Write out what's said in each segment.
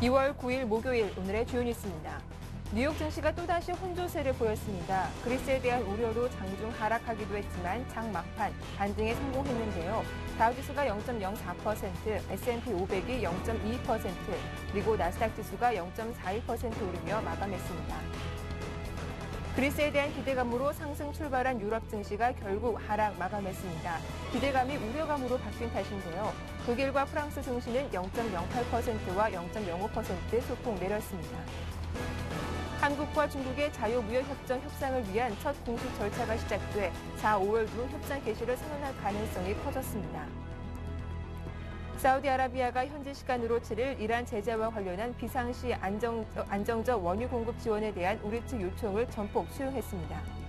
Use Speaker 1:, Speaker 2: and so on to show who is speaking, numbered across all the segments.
Speaker 1: 2월 9일 목요일 오늘의 주요 뉴스입니다. 뉴욕 증시가 또다시 혼조세를 보였습니다. 그리스에 대한 우려로 장중 하락하기도 했지만 장 막판 반등에 성공했는데요. 다우지수가 0.04%, S&P 500이 0.22%, 그리고 나스닥 지수가 0.41% 오르며 마감했습니다. 그리스에 대한 기대감으로 상승 출발한 유럽 증시가 결국 하락 마감했습니다. 기대감이 우려감으로 바뀐 탓인데요. 독일과 프랑스 증시는 0.08%와 0.05% 소폭 내렸습니다. 한국과 중국의 자유무역협정 협상을 위한 첫 공식 절차가 시작돼 4, 5월 중 협상 개시를 선언할 가능성이 커졌습니다. 사우디아라비아가 현지 시간으로 7일 이란 제재와 관련한 비상시 안정적 원유 공급 지원에 대한 우리 측 요청을 전폭 수용했습니다.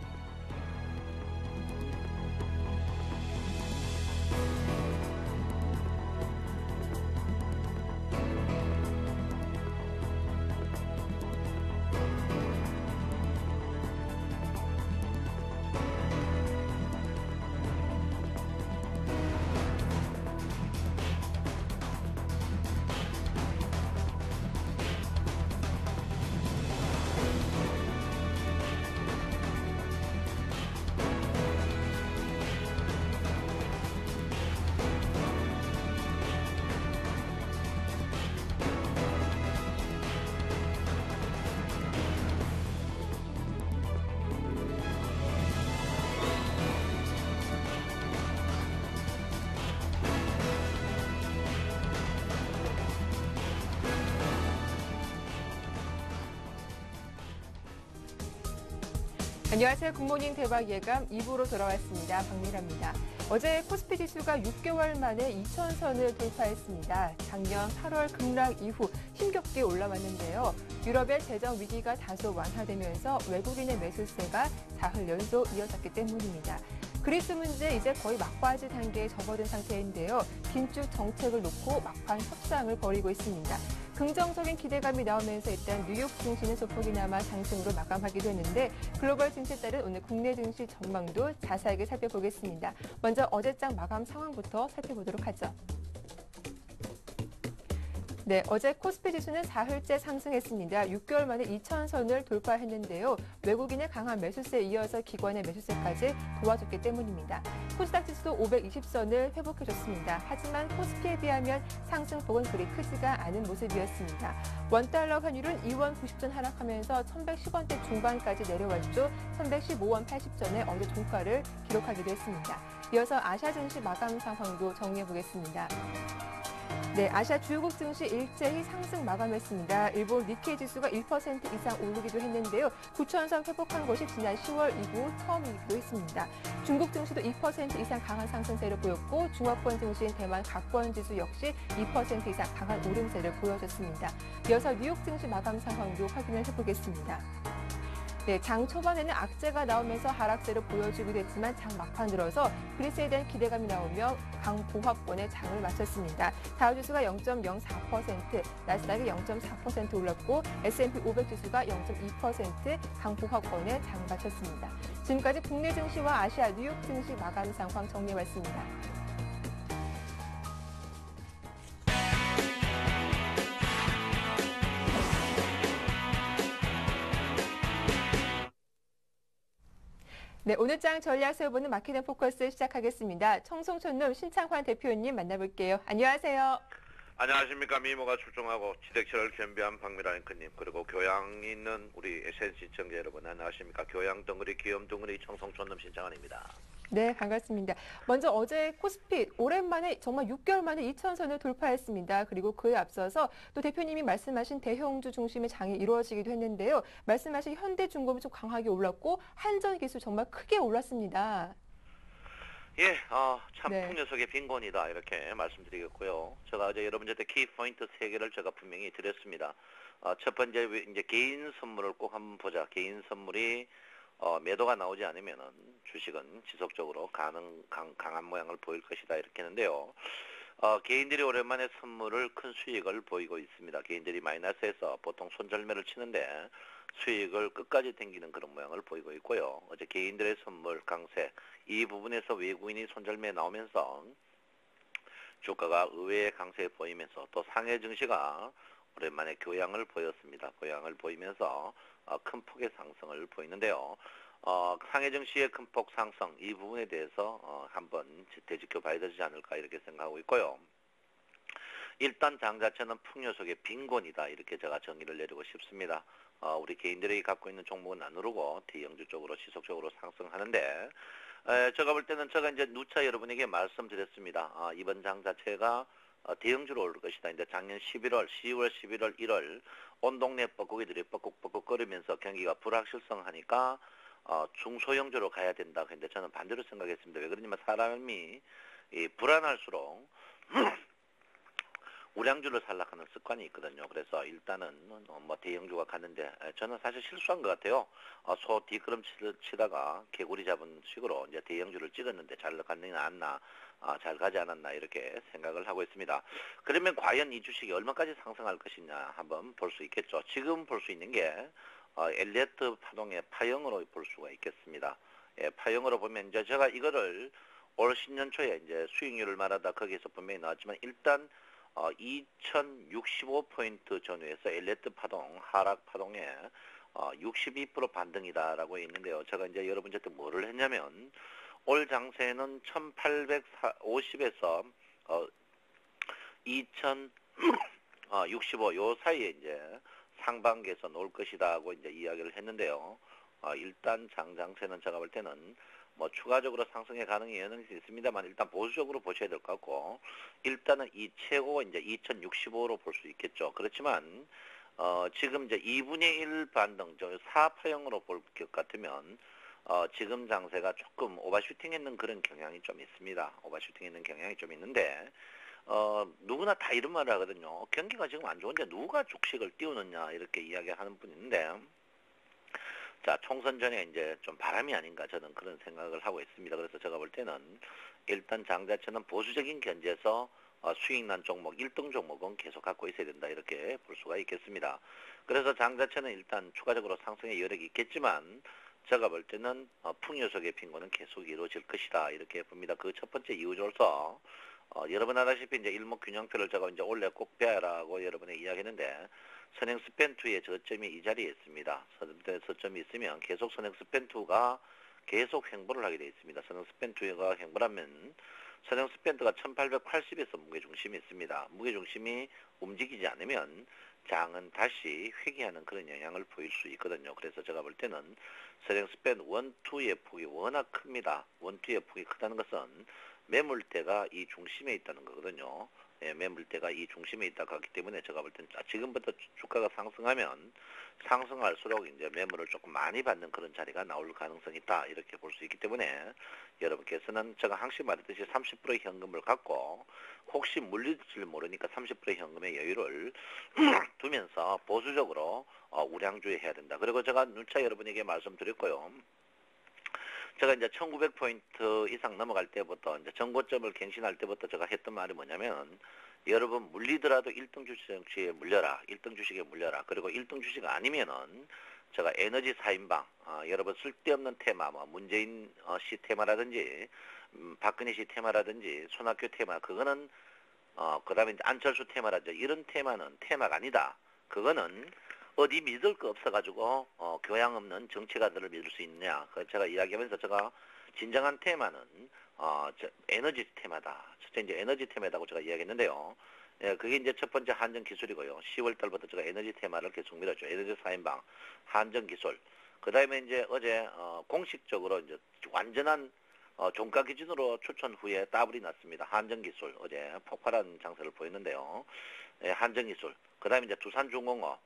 Speaker 1: 안녕하세요. 굿모닝 대박 예감 2부로 돌아왔습니다. 박미라입니다. 어제 코스피 지수가 6개월 만에 2,000선을 돌파했습니다. 작년 8월 급락 이후 힘겹게 올라왔는데요. 유럽의 재정 위기가 다소 완화되면서 외국인의 매수세가 사흘 연속 이어졌기 때문입니다. 그리스 문제 이제 거의 막바지 단계에 접어든 상태인데요. 긴축 정책을 놓고 막판 협상을 벌이고 있습니다. 긍정적인 기대감이 나오면서 일단 뉴욕 증시는 소폭이나마 상승으로 마감하기도 했는데 글로벌 증시에 따른 오늘 국내 증시 전망도 자세하게 살펴보겠습니다. 먼저 어제장 마감 상황부터 살펴보도록 하죠. 네, 어제 코스피 지수는 사흘째 상승했습니다. 6개월 만에 2,000선을 돌파했는데요. 외국인의 강한 매수세에 이어서 기관의 매수세까지 도와줬기 때문입니다. 코스닥 지수도 520선을 회복해줬습니다. 하지만 코스피에 비하면 상승폭은 그리 크지가 않은 모습이었습니다. 원달러 환율은 2원 90전 하락하면서 1,110원대 중반까지 내려왔죠. 1,115원 80전에 어제 종가를 기록하기도 했습니다. 이어서 아시아 증시 마감 상황도 정리해보겠습니다. 네, 아시아 주요국 증시 일제히 상승 마감했습니다. 일본 니케이 지수가 1% 이상 오르기도 했는데요. 9,000선 회복한 것이 지난 10월 이후 처음이기도 했습니다. 중국 증시도 2% 이상 강한 상승세를 보였고 중화권 증시인 대만 각권 지수 역시 2% 이상 강한 오름세를 보여줬습니다. 이어서 뉴욕 증시 마감 상황도 확인을 해보겠습니다. 네, 장 초반에는 악재가 나오면서 하락세를 보여주기도 했지만 장 막판 들어서 그리스에 대한 기대감이 나오며 강보합권의 장을 마쳤습니다. 다우지수가 0.04%, 나스닥이 0.4% 올랐고 S&P 500 지수가 0.2% 강보합권의 장을 마쳤습니다. 지금까지 국내 증시와 아시아 뉴욕 증시 마감 상황 정리해봤습니다. 네, 오늘장 전략 세워보는 마켓 앤 포커스 시작하겠습니다. 청송촌놈 신창환 대표님 만나볼게요. 안녕하세요.
Speaker 2: 안녕하십니까. 미모가 출중하고 지적철을 겸비한 박미라 앵커님, 그리고 교양이 있는 우리 SNC 시청자 여러분 안녕하십니까. 교양 덩어리 귀염 덩어리 청송촌놈 신창환입니다.
Speaker 1: 네, 반갑습니다. 먼저 어제 코스피 오랜만에 정말 6개월 만에 2,000선을 돌파했습니다. 그리고 그에 앞서서 또 대표님이 말씀하신 대형주 중심의 장이 이루어지기도 했는데요. 말씀하신 현대중공업이 좀 강하게 올랐고 한전기술 정말 크게 올랐습니다.
Speaker 2: 예, 참
Speaker 1: 네.
Speaker 2: 풍요속의 빈곤이다 이렇게 말씀드리겠고요. 제가 어제 여러분한테 키포인트 3개를 제가 분명히 드렸습니다. 첫 번째 이제 개인 선물을 꼭 한번 보자. 개인 선물이 매도가 나오지 않으면은 주식은 지속적으로 강한 모양을 보일 것이다 이렇게 했는데요. 개인들이 오랜만에 선물을 큰 수익을 보이고 있습니다. 개인들이 마이너스에서 보통 손절매를 치는데 수익을 끝까지 당기는 그런 모양을 보이고 있고요. 어제 개인들의 선물 강세, 이 부분에서 외국인이 손절매 나오면서 주가가 의외의 강세에 보이면서 또 상해 증시가 오랜만에 교양을 보였습니다. 교양을 보이면서 큰 폭의 상승을 보이는데요. 상해 증시의 큰 폭 상승 이 부분에 대해서 한번 되짚겨 봐야 되지 않을까 이렇게 생각하고 있고요. 일단 장 자체는 풍요속의 빈곤이다 이렇게 제가 정의를 내리고 싶습니다. 우리 개인들이 갖고 있는 종목은 안 오르고 대형주 쪽으로 지속적으로 상승하는데 제가 볼 때는 제가 이제 누차 여러분에게 말씀드렸습니다. 이번 장 자체가 대형주로 오를 것이다. 이제 작년 11월, 10월, 11월, 1월 온 동네 뻐꾸기들이 뻐꾹뻐꾹거리면서 경기가 불확실성하니까 중소형주로 가야 된다. 근데 저는 반대로 생각했습니다. 왜 그러냐면 사람이 불안할수록 우량주를 살락하는 습관이 있거든요. 그래서 일단은 뭐 대형주가 갔는데 저는 사실 실수한 것 같아요. 소 뒷걸음 치다가 개구리 잡은 식으로 이제 대형주를 찍었는데 잘 갔느냐 않나, 잘 가지 않았나 이렇게 생각을 하고 있습니다. 그러면 과연 이 주식이 얼마까지 상승할 것이냐 한번 볼 수 있겠죠. 지금 볼 수 있는 게 엘리어트 파동의 파형으로 볼 수가 있겠습니다. 예, 파형으로 보면 이제 제가 이거를 올 신년 초에 이제 수익률을 말하다 거기에서 분명히 나왔지만 일단 2065포인트 전후에서 엘리어트 파동, 하락 파동에 62% 반등이다라고 있는데요. 제가 이제 여러분한테 뭐를 했냐면 올 장세는 1850에서 2065 요 사이에 이제 상반기에서 놓을 것이다고 이제 이야기를 했는데요. 일단 장세는 제가 볼 때는 뭐 추가적으로 상승의 가능성이 있습니다만 일단 보수적으로 보셔야 될 것 같고 일단은 이 최고 이제 2065로 볼 수 있겠죠. 그렇지만 지금 이제 2분의 1 반등, 저 4파형으로 볼 것 같으면 지금 장세가 조금 오버슈팅했는 그런 경향이 좀 있습니다. 오버슈팅했는 경향이 좀 있는데 누구나 다 이런 말을 하거든요. 경기가 지금 안 좋은데 누가 주식을 띄우느냐 이렇게 이야기하는 분이 있는데 자, 총선 전에 이제 좀 바람이 아닌가 저는 그런 생각을 하고 있습니다. 그래서 제가 볼 때는 일단 장 자체는 보수적인 견제에서 수익난 종목, 1등 종목은 계속 갖고 있어야 된다 이렇게 볼 수가 있겠습니다. 그래서 장 자체는 일단 추가적으로 상승의 여력이 있겠지만 제가 볼 때는 풍요속의 빈곤은 계속 이루어질 것이다 이렇게 봅니다. 그 첫 번째 이유로서 여러분 알다시피 이제 일목균형표를 제가 이제 원래 꼭 배워라고 여러분에 이야기했는데 선행 스팬2의 저점이 이 자리에 있습니다. 저점이 있으면 계속 선행 스팬2가 계속 횡보를 하게 되어 있습니다. 선행 스팬2가 횡보하면 선행 스팬2가 1880에서 무게중심이 있습니다. 무게중심이 움직이지 않으면 장은 다시 회귀하는 그런 영향을 보일 수 있거든요. 그래서 제가 볼 때는 선행 스팬 1, 2의 폭이 워낙 큽니다. 1, 2의 폭이 크다는 것은 매물대가 이 중심에 있다는 거거든요. 예, 매물대가 이 중심에 있다고 하기 때문에 제가 볼 때는 지금부터 주가가 상승하면 상승할수록 이제 매물을 조금 많이 받는 그런 자리가 나올 가능성이 있다 이렇게 볼 수 있기 때문에 여러분께서는 제가 항상 말했듯이 30%의 현금을 갖고 혹시 물릴지 모르니까 30%의 현금의 여유를 두면서 보수적으로 우량주에 해야 된다. 그리고 제가 누차 여러분에게 말씀드렸고요. 제가 이제 1900포인트 이상 넘어갈 때부터 이제 정고점을 갱신할 때부터 제가 했던 말이 뭐냐면 여러분 물리더라도 1등 주식에 물려라. 1등 주식에 물려라. 그리고 1등 주식 아니면은 제가 에너지 4인방 여러분 쓸데없는 테마 뭐 문재인 씨 테마라든지 박근혜 씨 테마라든지 손학규 테마 그거는 그다음에 이제 안철수 테마라든지 이런 테마는 테마가 아니다. 그거는 어디 믿을 거 없어가지고 교양 없는 정치가들을 믿을 수 있느냐. 제가 이야기하면서 제가 진정한 테마는 에너지 테마다. 첫째 이제 에너지 테마다고 제가 이야기했는데요. 예, 그게 이제 첫 번째 한정 기술이고요. 10월 달부터 제가 에너지 테마를 계속 밀었죠. 에너지 4인방 한정 기술. 그다음에 이제 어제 공식적으로 이제 완전한 종가 기준으로 추천 후에 더블이 났습니다. 한정 기술 어제 폭발한 장세를 보였는데요. 예, 한정 기술. 그다음에 이제 두산중공업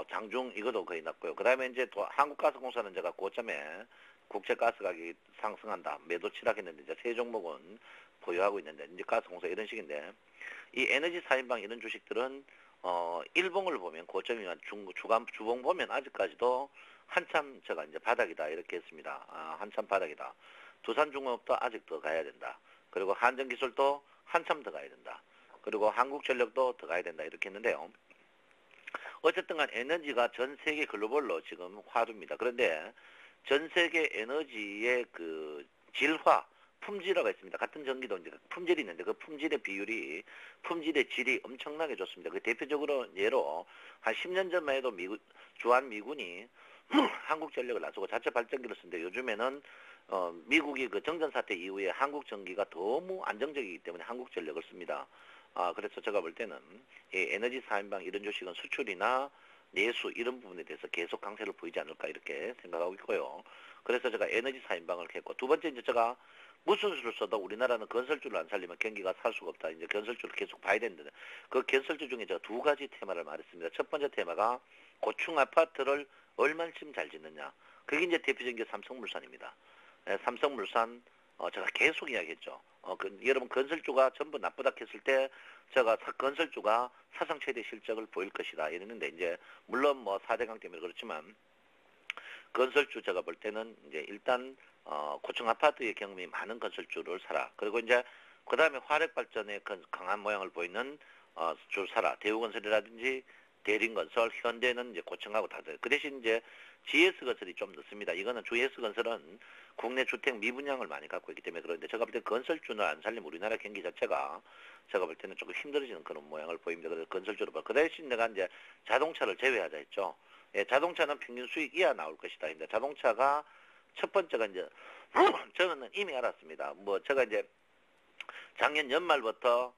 Speaker 2: 장중 이것도 거의 났고요. 그 다음에 이제 또 한국가스공사는 제가 고점에 국제가스 가격이 상승한다. 매도 치락했는데 이제 세 종목은 보유하고 있는데 이제 가스공사 이런 식인데 이 에너지 4인방 이런 주식들은 일봉을 보면 고점이나 주봉 보면 아직까지도 한참 제가 이제 바닥이다 이렇게 했습니다. 한참 바닥이다. 두산중공업도 아직 더 가야 된다. 그리고 한전기술도 한참 더 가야 된다. 그리고 한국전력도 더 가야 된다 이렇게 했는데요. 어쨌든 간 에너지가 전 세계 글로벌로 지금 화두입니다. 그런데 전 세계 에너지의 그 질화, 품질이라고 있습니다. 같은 전기도 이제 품질이 있는데 그 품질의 비율이 품질의 질이 엄청나게 좋습니다. 그 대표적으로 예로 한 10년 전만 해도 주한미군이 한국전력을 놔두고 자체 발전기를 쓰는데 요즘에는 미국이 그 정전 사태 이후에 한국 전기가 너무 안정적이기 때문에 한국전력을 씁니다. 그래서 제가 볼 때는 이 에너지 4인방 이런 주식은 수출이나 내수 이런 부분에 대해서 계속 강세를 보이지 않을까 이렇게 생각하고 있고요. 그래서 제가 에너지 4인방을 했고 두 번째 이제 제가 무슨 수를 써도 우리나라는 건설주를 안 살리면 경기가 살 수가 없다. 이제 건설주를 계속 봐야 되는데 그 건설주 중에 제가 두 가지 테마를 말했습니다. 첫 번째 테마가 고층 아파트를 얼마쯤 잘 짓느냐. 그게 이제 대표적인 게 삼성물산입니다. 삼성물산 제가 계속 이야기했죠. 여러분 건설주가 전부 나쁘다 했을 때 제가 건설주가 사상 최대 실적을 보일 것이다 이랬는데 이제 물론 뭐 4대강 때문에 그렇지만 건설주 제가 볼 때는 이제 일단 고층 아파트의 경험이 많은 건설주를 사라. 그리고 이제 그 다음에 화력발전에 강한 모양을 보이는 주 사라. 대우건설이라든지 대림건설, 현대는 이제 고층하고 다르요. 그 대신 이제 GS건설이 좀 늦습니다. 이거는 GS건설은 국내 주택 미분양을 많이 갖고 있기 때문에 그런데 제가 볼 때 건설주는 안 살리면 우리나라 경기 자체가 제가 볼 때는 조금 힘들어지는 그런 모양을 보입니다. 그래서 건설주로 봐. 그 대신 내가 이제 자동차를 제외하자 했죠. 예, 자동차는 평균 수익 이하 나올 것이다. 자동차가 첫 번째가 이제 저는 이미 알았습니다. 뭐 제가 이제 작년 연말부터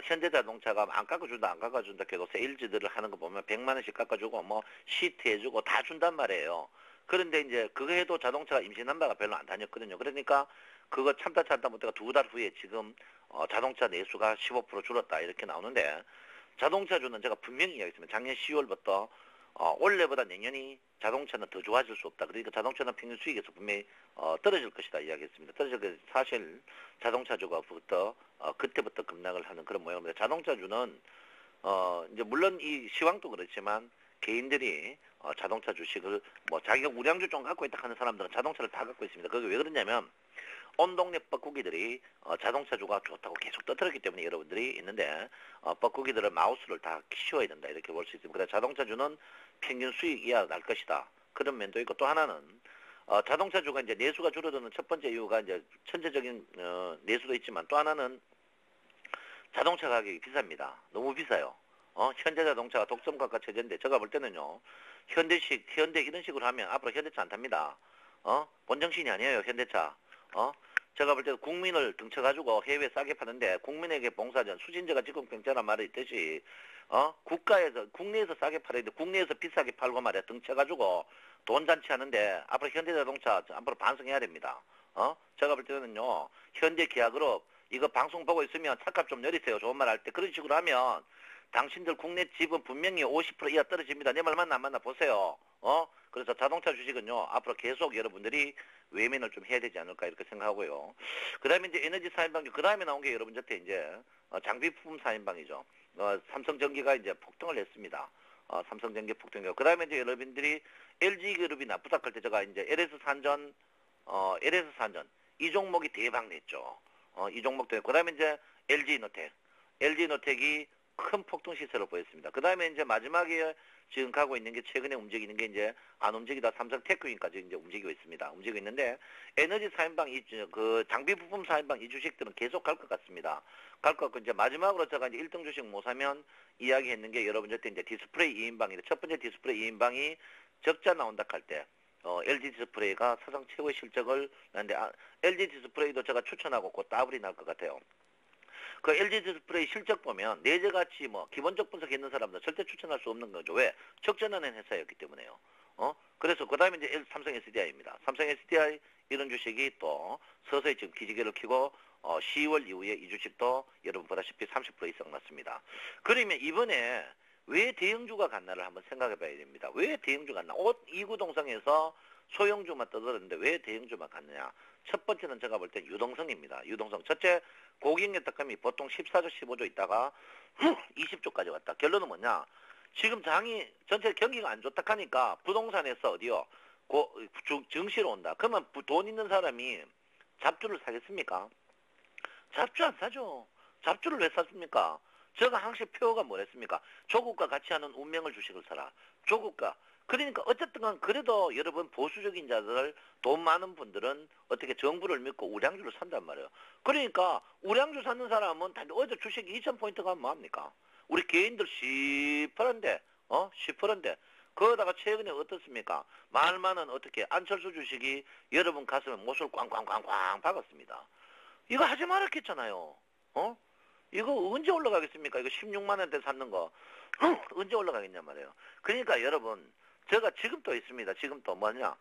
Speaker 2: 현대자동차가 안 깎아준다 계속 세일즈들을 하는 거 보면 100만 원씩 깎아주고 뭐 시트 해주고 다 준단 말이에요. 그런데 이제 그거 해도 자동차가 임시난바가 별로 안 다녔거든요. 그러니까 그거 참다 못해가 두 달 후에 지금 자동차 내수가 15% 줄었다 이렇게 나오는데 자동차주는 제가 분명히 이야기했습니다. 작년 10월부터 올해보다 내년이 자동차는 더 좋아질 수 없다. 그러니까 자동차는 평균 수익에서 분명히 떨어질 것이다 이야기했습니다. 떨어질 것 사실 자동차주가부터 그때부터 급락을 하는 그런 모양입니다. 자동차주는 이제 물론 이 시황도 그렇지만 개인들이 자동차 주식을 뭐 자기가 우량주 좀 갖고 있다 하는 사람들은 자동차를 다 갖고 있습니다. 그게 왜 그러냐면 온 동네 뻐꾸기들이 자동차주가 좋다고 계속 떠들었기 때문에 여러분들이 있는데 뻐꾸기들은 마우스를 다 키워야 된다 이렇게 볼 수 있습니다. 그래서 자동차주는 평균 수익 이하 날 것이다. 그런 면도 있고 또 하나는 자동차주가 이제 내수가 줄어드는 첫 번째 이유가 이제 천재적인 내수도 있지만 또 하나는 자동차 가격이 비쌉니다. 너무 비싸요. 현대자동차가 독점가가 체제인데 제가 볼 때는요. 현대 이런 식으로 하면 앞으로 현대차 안 탑니다. 본정신이 아니에요. 현대차. 제가 볼 때도 국민을 등쳐가지고 해외 싸게 파는데 국민에게 봉사전 수진제가 직공평자란 말이 있듯이 국내에서 싸게 팔아야 돼. 국내에서 비싸게 팔고 말이야. 등쳐가지고 돈 잔치 하는데 앞으로 현대자동차 앞으로 반성해야 됩니다. 제가 볼 때는요. 현대 기아그룹 이거 방송 보고 있으면 차값 좀 내리세요. 좋은 말 할 때. 그런 식으로 하면 당신들 국내 지분 분명히 50% 이하 떨어집니다. 내 말 맞나 안 맞나 보세요. 그래서 자동차 주식은요. 앞으로 계속 여러분들이 외면을 좀 해야 되지 않을까 이렇게 생각하고요. 그 다음에 이제 에너지 4인방, 그 다음에 나온 게 여러분한테 이제 장비 부품 4인방이죠. 삼성전기가 이제 폭등을 했습니다. 삼성전기 폭등이고. 그 다음에 이제 여러분들이 LG그룹이 나쁘다 할 때 제가 이제 LS산전 이 종목이 대박 냈죠. 이 종목 때문에. 그 다음에 이제 LG노텍이 큰 폭등 시세를 보였습니다. 그 다음에 이제 마지막에 지금 가고 있는 게 최근에 움직이는 게 이제 안 움직이다 삼성테크윈까지 이제 움직이고 있습니다. 움직이고 있는데 에너지 4인방 그 장비 부품 4인방 이 주식들은 계속 갈 것 같습니다. 갈 것 같고 이제 마지막으로 제가 이제 1등 주식 못 사면 이야기했는 게 여러분한테 이제 디스플레이 2인방인데 첫 번째 디스플레이 2인방이 적자 나온다 할 때 LG 디스플레이가 사상 최고의 실적을 하는데 LG 디스플레이도 제가 추천하고 곧 더블이 날 것 같아요. 그 LG 디스플레이 실적 보면 내재가치 뭐 기본적 분석했는 사람들 절대 추천할 수 없는 거죠. 왜? 적자나는 회사였기 때문에요. 그래서 그 다음에 이제 삼성 SDI입니다. 삼성 SDI 이런 주식이 또 서서히 지금 기지개를 켜고 10월 이후에 이 주식도 여러분 보다시피 30% 이상 났습니다. 그러면 이번에 왜 대형주가 갔나를 한번 생각해 봐야 됩니다. 왜 대형주가 갔나? 이구동성에서 소형주만 떠들었는데 왜 대형주만 갔느냐? 첫 번째는 제가 볼 때 유동성입니다. 유동성. 첫째, 고객의 특감이 보통 14조, 15조 있다가 20조까지 왔다. 결론은 뭐냐? 지금 장이 전체 경기가 안 좋다 하니까 부동산에서 어디요? 증시로 온다. 그러면 돈 있는 사람이 잡주를 사겠습니까? 잡주 안 사죠. 잡주를 왜 샀습니까? 제가 항상 표어가 뭐랬습니까? 조국과 같이 하는 운명을 주식을 사라. 조국과 그러니까 어쨌든 간 그래도 여러분 보수적인 자들 돈 많은 분들은 어떻게 정부를 믿고 우량주를 산단 말이에요. 그러니까 우량주 사는 사람은 다 어제 주식 2,000포인트 가면 뭐합니까? 우리 개인들 시퍼런데 10%인데 거기다가 최근에 어떻습니까? 말만은 어떻게 안철수 주식이 여러분 가슴에 못을 꽝꽝꽝꽝 박았습니다. 이거 하지 말았겠잖아요. 이거 언제 올라가겠습니까? 이거 16만 원대 샀는 거 언제 올라가겠냐 말이에요. 그러니까 여러분 제가 지금 또 있습니다. 지금 또 뭐냐?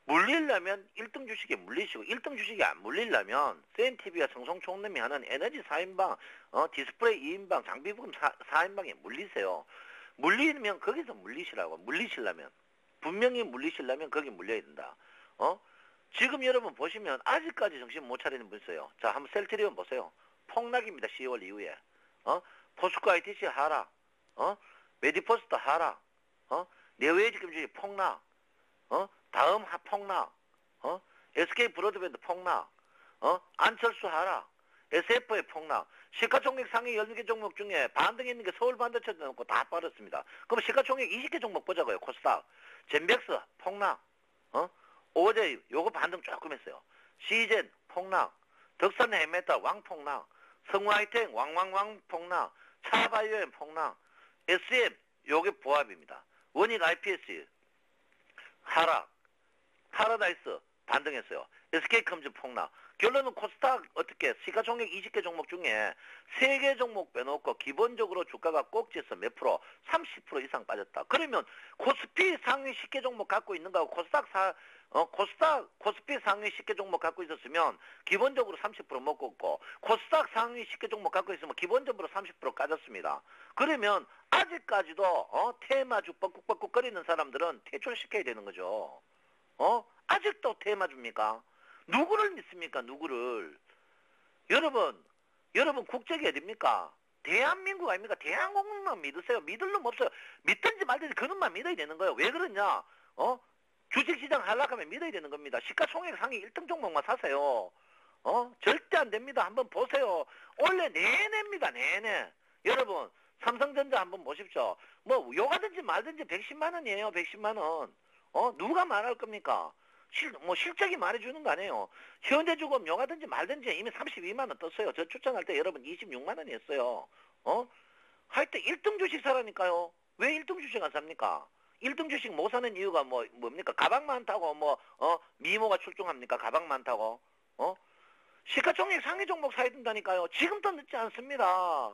Speaker 2: 물리려면 1등 주식에 물리시고 1등 주식이 안 물리려면 CNTV와 성송총님이 하는 에너지 4인방, 디스플레이 2인방, 장비부금 4인방에 물리세요. 물리면 거기서 물리시라고. 물리시려면 분명히 물리시려면 거기 물려야 된다. 지금 여러분 보시면 아직까지 정신 못 차리는 분 있어요. 자, 한번 셀트리온 보세요. 폭락입니다. 10월 이후에. 포스코 ITC 하락. 메디포스트 하락. 네오에이지금주식 폭락. 다음 폭락. SK 브로드밴드 폭락. 안철수 하락. SF의 폭락. 시가총액 상위 12개 종목 중에 반등에 있는 게 서울 반도체 넣고 다 빠졌습니다. 그럼 시가총액 20개 종목 보자고요. 코스닥. 젠백스 폭락. 어제 요거 반등 조금 했어요. 시젠 폭락. 덕산 헤메타 왕폭락. 성화이텍 왕왕왕 폭락. 차바이오엠 폭락. SM 요게 보합입니다. 원익 IPS 하락. 파라다이스 반등했어요. SK컴즈 폭락. 결론은 코스닥 어떻게 시가총액 20개 종목 중에 3개 종목 빼놓고 기본적으로 주가가 꼭지에서 몇 프로? 30% 이상 빠졌다. 그러면 코스피 상위 10개 종목 갖고 있는 거하고 코스피 상위 10개 종목 갖고 있었으면 기본적으로 30% 먹고 있고 코스닥 상위 10개 종목 갖고 있으면 기본적으로 30% 까졌습니다. 그러면 아직까지도 테마주 뻐꾹뻐꾹 거리는 사람들은 퇴출시켜야 되는 거죠. 아직도 테마주입니까? 누구를 믿습니까? 누구를? 여러분 국적이 어딥니까? 대한민국 아닙니까? 대한민국만 믿으세요. 믿을 놈 없어요. 믿든지 말든지 그놈만 믿어야 되는 거예요. 왜 그러냐? 주식시장 하락하면 믿어야 되는 겁니다. 시가총액 상위 1등 종목만 사세요. 절대 안 됩니다. 한번 보세요. 원래 내내입니다. 내내. 여러분 삼성전자 한번 보십시오. 뭐 요가든지 말든지 110만 원이에요. 110만 원. 누가 말할 겁니까? 실적이 말해주는 거 아니에요. 현대주금 요가든지 말든지 이미 32만 원 떴어요. 저 추천할 때 여러분 26만 원이었어요. 하여튼 1등 주식 사라니까요. 왜 1등 주식 안 삽니까? 1등 주식 못 사는 이유가 뭡니까? 가방만 타고 미모가 출중합니까? 가방만 타고. 시가총액 상위 종목 사야 된다니까요. 지금도 늦지 않습니다.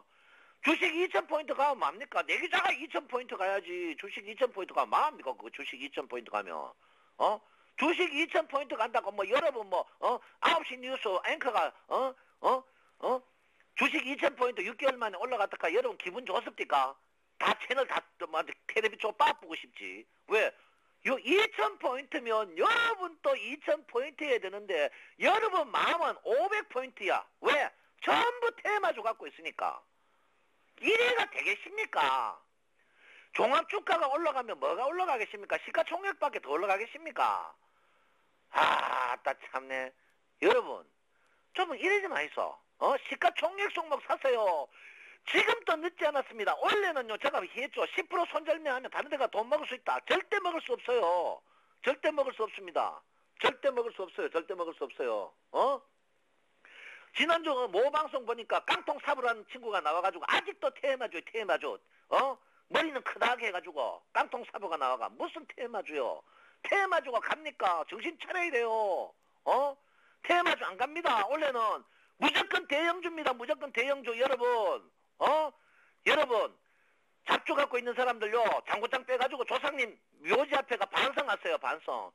Speaker 2: 주식 2,000포인트 가면 뭡니까? 내 계좌가 2,000포인트 가야지. 주식 2,000포인트 가면 뭐합니까? 그거 주식 2,000포인트 가면. 주식 2,000포인트 간다고 여러분 9시 뉴스 앵커가 주식 2,000포인트 6개월 만에 올라갔다가 여러분 기분 좋습니까? 다 채널 다 텔레비 좀 빠보고 싶지. 왜? 요 2,000포인트면 여러분 또 2,000포인트 해야 되는데 여러분 마음은 500포인트야. 왜? 전부 테마주 갖고 있으니까. 이래가 되겠습니까? 종합주가가 올라가면 뭐가 올라가겠습니까? 시가총액밖에 더 올라가겠습니까? 나 참네. 여러분 좀 이러지 마이소. 시가총액 종목 사세요. 지금도 늦지 않았습니다. 원래는요 제가 했죠. 10% 손절매하면 다른 데가 돈 먹을 수 있다. 절대 먹을 수 없어요. 절대 먹을 수 없습니다. 절대 먹을 수 없어요. 절대 먹을 수 없어요. 지난주 모 방송 보니까 깡통 사부라는 친구가 나와가지고 아직도 테마주 머리는 크다게 해가지고 깡통 사부가 나와가 무슨 테마주요? 테마주가 갑니까? 정신 차려야 돼요. 테마주 안 갑니다. 원래는 무조건 대형주입니다. 무조건 대형주. 여러분 잡주 갖고 있는 사람들요 장고장 빼가지고 조상님 묘지 앞에가 반성하세요. 반성.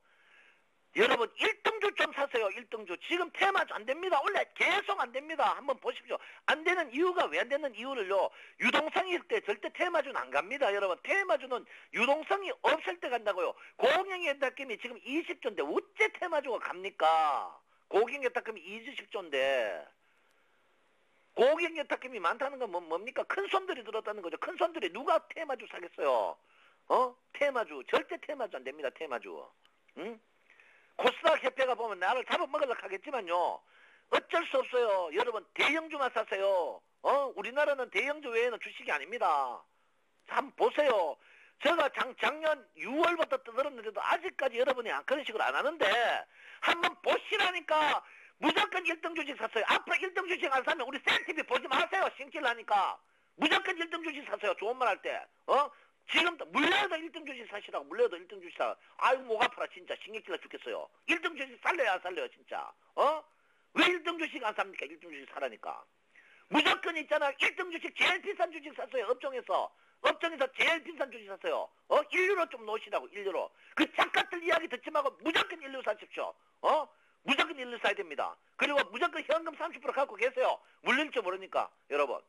Speaker 2: 여러분 1등주 좀 사세요. 1등주. 지금 테마주 안 됩니다. 원래 계속 안 됩니다. 한번 보십시오. 안 되는 이유가 왜 안 되는 이유를요. 유동성일 때 절대 테마주는 안 갑니다. 여러분 테마주는 유동성이 없을 때 간다고요. 고경의 엔타킴이 지금 20조인데 어째 테마주가 갑니까? 고경의 엔타킴이 20조인데 고경의 엔타킴이 많다는 건 뭡니까? 큰 손들이 들었다는 거죠. 큰 손들이 누가 테마주 사겠어요? 테마주. 절대 테마주 안 됩니다. 테마주. 응? 코스닥 협회가 보면 나를 잡아먹으려고 하겠지만요. 어쩔 수 없어요. 여러분 대형주만 사세요. 우리나라는 대형주 외에는 주식이 아닙니다. 한번 보세요. 제가 작년 6월부터 떠들었는데도 아직까지 여러분이 그런 식으로 안 하는데 한번 보시라니까. 무조건 1등 주식 샀어요. 앞으로 1등 주식 안 사면 우리 셀TV 보지 마세요. 신길하니까. 무조건 1등 주식 샀어요. 좋은 말 할 때. 지금 물려도 1등 주식 사시라고. 물려도 1등 주식 사. 아이고 목 아파라 진짜. 신경질나 죽겠어요. 1등 주식 살래요 안 살래요 진짜. 왜 1등 주식 안 삽니까? 1등 주식 사라니까. 무조건 있잖아. 1등 주식 제일 비싼 주식 샀어요. 업종에서 제일 비싼 주식 샀어요. 1유로 좀 놓으시라고. 1유로. 그 작가들 이야기 듣지 말고 무조건 1유로 사십시오. 무조건 1루 사야 됩니다. 그리고 무조건 현금 30% 갖고 계세요. 물릴 줄 모르니까 여러분.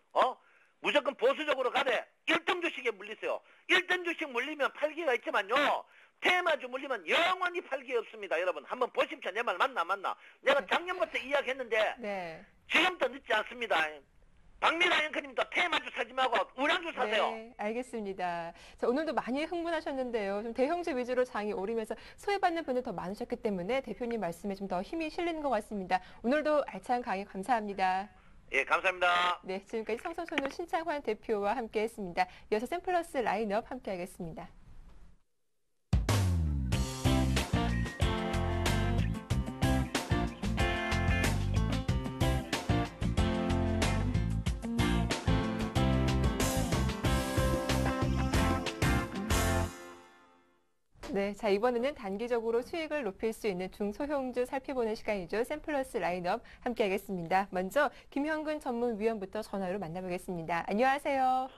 Speaker 2: 무조건 보수적으로 가되 1등 주식에 물리세요. 1등 주식 물리면 팔기가 있지만요. 테마주 물리면 영원히 팔기 없습니다. 여러분 한번 보십시오. 내 말 맞나. 내가 작년부터 이야기했는데
Speaker 1: 네.
Speaker 2: 지금도 늦지 않습니다. 박미라 앵커님도 테마주 사지 말고 우량주 사세요.
Speaker 1: 네, 알겠습니다. 자, 오늘도 많이 흥분하셨는데요. 좀 대형주 위주로 장이 오르면서 소외받는 분들 더 많으셨기 때문에 대표님 말씀에 좀 더 힘이 실리는 것 같습니다. 오늘도 알찬 강의 감사합니다.
Speaker 2: 예, 감사합니다.
Speaker 1: 네, 지금까지 성선손우 신창환 대표와 함께했습니다. 이어서 샘플러스 라인업 함께하겠습니다. 네, 자 이번에는 단기적으로 수익을 높일 수 있는 중소형주 살펴보는 시간이죠. 샘플러스 라인업 함께하겠습니다. 먼저 김형근 전문위원부터 전화로 만나보겠습니다. 안녕하세요.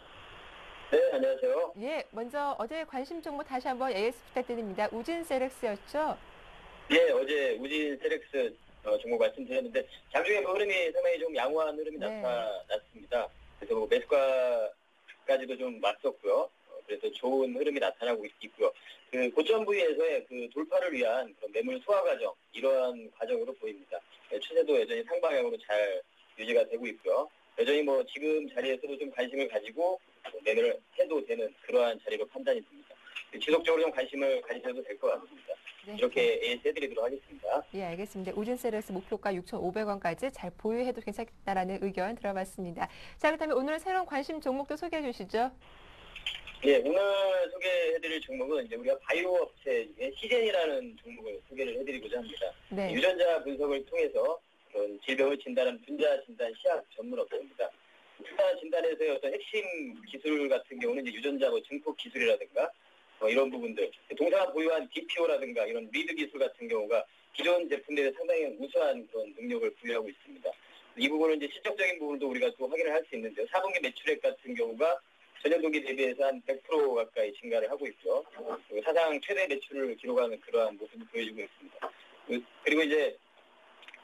Speaker 3: 네, 안녕하세요.
Speaker 1: 예, 먼저 어제 관심 종목 다시 한번 AS 부탁드립니다. 우진셀렉스였죠?
Speaker 3: 예, 어제 우진셀렉스 종목 말씀드렸는데 장중에 그 흐름이 상당히 좀 양호한 흐름이
Speaker 1: 네.
Speaker 3: 나타났습니다. 그래서 뭐 매수가까지도 좀 맞섰고요. 그래서 좋은 흐름이 나타나고 있고요. 그 고점 부위에서의 그 돌파를 위한 그런 매물 소화 과정, 이러한 과정으로 보입니다. 추세도 여전히 상방향으로 잘 유지가 되고 있고요. 여전히 뭐 지금 자리에서도 좀 관심을 가지고 매매를 해도 되는 그러한 자리로 판단이 됩니다. 지속적으로 좀 관심을 가지셔도 될 것 같습니다.
Speaker 1: 네.
Speaker 3: 이렇게 AS 해드리도록 하겠습니다.
Speaker 1: 예, 알겠습니다. 우진셀렉스 목표가 6,500원까지 잘 보유해도 괜찮다라는 의견 들어봤습니다. 자, 그렇다면 오늘 새로운 관심 종목도 소개해 주시죠.
Speaker 3: 예, 오늘 소개해드릴 종목은 이제 우리가 바이오 업체 중에 시젠이라는 종목을 소개를 해드리고자 합니다.
Speaker 1: 네.
Speaker 3: 유전자 분석을 통해서 그런 질병을 진단하는 분자 진단 시약 전문 업체입니다. 분자 진단에서의 어떤 핵심 기술 같은 경우는 이제 유전자 증폭 기술이라든가 이런 부분들, 동사가 보유한 DPO라든가 이런 리드 기술 같은 경우가 기존 제품들에 상당히 우수한 그런 능력을 부여하고 있습니다. 이 부분은 이제 실적적인 부분도 우리가 또 확인을 할 수 있는데요. 4분기 매출액 같은 경우가 전년 동기 대비해서 한 100% 가까이 증가를 하고 있죠. 사상 최대 매출을 기록하는 그러한 모습을 보여주고 있습니다. 그리고 이제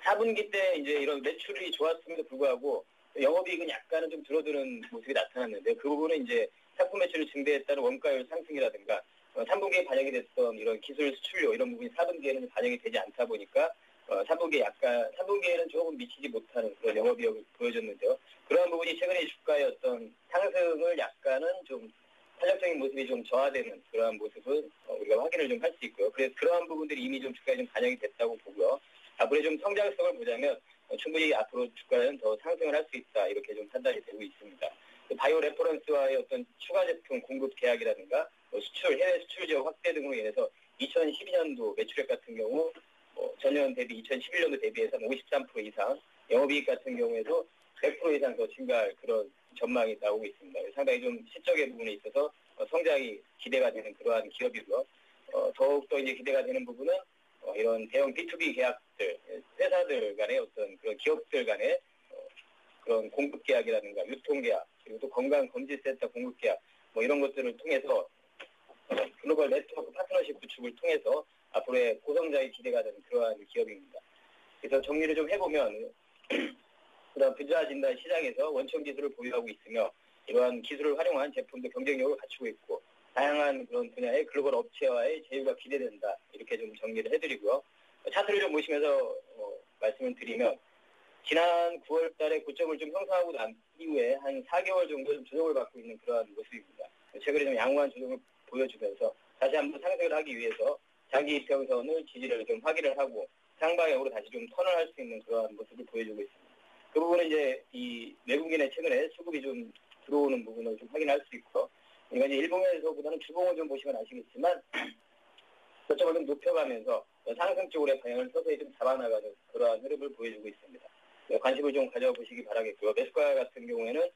Speaker 3: 4분기 때 이제 이런 매출이 좋았음에도 불구하고 영업이익은 약간은 좀 줄어드는 모습이 나타났는데 그 부분은 이제 상품 매출을 증대했다는 원가율 상승이라든가 3분기에 반영이 됐던 이런 기술 수출료 이런 부분이 4분기에는 반영이 되지 않다 보니까 3분기에는 조금 미치지 못하는 그런 영업이익을 보여줬는데요. 그러한 부분이 최근에 주가의 어떤 상승을 약간은 좀 탄력적인 모습이 좀 저하되는 그러한 모습을 우리가 확인을 좀 할 수 있고요. 그래서 그러한 부분들이 이미 좀 주가에 좀 반영이 됐다고 보고요. 앞으로 좀 성장성을 보자면 충분히 앞으로 주가는 더 상승을 할 수 있다 이렇게 좀 판단이 되고 있습니다. 바이오 레퍼런스와의 어떤 추가 제품 공급 계약이라든가 수출, 해외 수출 지역 확대 등으로 인해서 2012년도 매출액 같은 경우 전년 대비 2011년도 대비해서 53% 이상, 영업이익 같은 경우에도 100% 이상 더 증가할 그런 전망이 나오고 있습니다. 상당히 좀 실적의 부분에 있어서 성장이 기대가 되는 그러한 기업이고요. 더욱더 이제 기대가 되는 부분은 이런 대형 B2B 계약들, 회사들 간의 어떤 그런 기업들 간의 그런 공급 계약이라든가 유통 계약, 그리고 또 건강검진센터 공급 계약, 이런 것들을 통해서 글로벌 네트워크 파트너십 구축을 통해서 앞으로의 고성장이 기대가 되는 그러한 기업입니다. 그래서 정리를 좀 해보면 그다음 분자 진단 시장에서 원천 기술을 보유하고 있으며 이러한 기술을 활용한 제품도 경쟁력을 갖추고 있고 다양한 그런 분야의 글로벌 업체와의 제휴가 기대된다. 이렇게 좀 정리를 해드리고요. 차트를 좀 보시면서 말씀을 드리면 지난 9월 달에 고점을 좀 형성하고 난 이후에 한 4개월 정도 좀 조정을 받고 있는 그러한 모습입니다. 최근에 좀 양호한 조정을 보여주면서 다시 한번 상승을 하기 위해서 장기 이평선을 지지를 좀 확인을 하고 상방향으로 다시 좀 턴을 할 수 있는 그러한 모습을 보여주고 있습니다. 그 부분은 이제 이 외국인의 최근에 수급이 좀 들어오는 부분을 좀 확인할 수 있고 그러니까 이제 일봉에서보다는 주봉을 좀 보시면 아시겠지만 저점을 좀 높여가면서 상승 쪽으로의 방향을 서서히 좀 잡아나가는 그러한 흐름을 보여주고 있습니다. 관심을 좀 가져보시기 바라겠고요. 매수가 같은 경우에는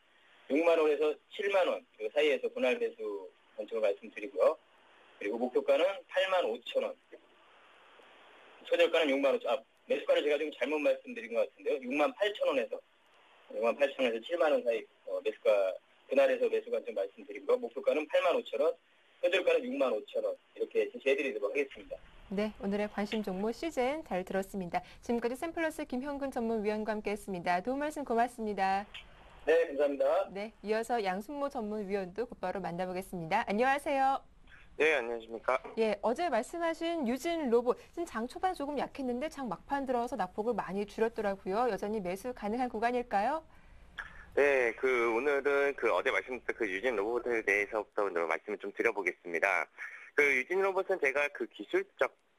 Speaker 3: 6만 원에서 7만 원 그 사이에서 분할 매수 관점을 말씀드리고요. 그리고 목표가는 8만 5천 원. 소저가는 6만 5천 원. 매수가를 제가 좀 잘못 말씀드린 것 같은데요. 6만 8천 원에서 7만 원 사이 매수가 분할해서 매수 관점 말씀드리고요. 목표가는 8만 5천 원. 소저가는 6만 5천 원. 이렇게 제시해드리도록 하겠습니다.
Speaker 1: 네, 오늘의 관심 종목 시즌 잘 들었습니다. 지금까지 샘플러스 김형근 전문위원과 함께했습니다. 도움 말씀 고맙습니다.
Speaker 3: 네, 감사합니다.
Speaker 1: 네, 이어서 양순모 전문위원도 곧바로 만나보겠습니다. 안녕하세요.
Speaker 4: 네, 안녕하십니까.
Speaker 1: 예, 어제 말씀하신 유진 로봇, 지금 장 초반 조금 약했는데 장 막판 들어서 낙폭을 많이 줄였더라고요. 여전히 매수 가능한 구간일까요?
Speaker 4: 네, 오늘은 어제 말씀드린 유진 로봇에 대해서부터 말씀을 좀 드려보겠습니다. 유진 로봇은 제가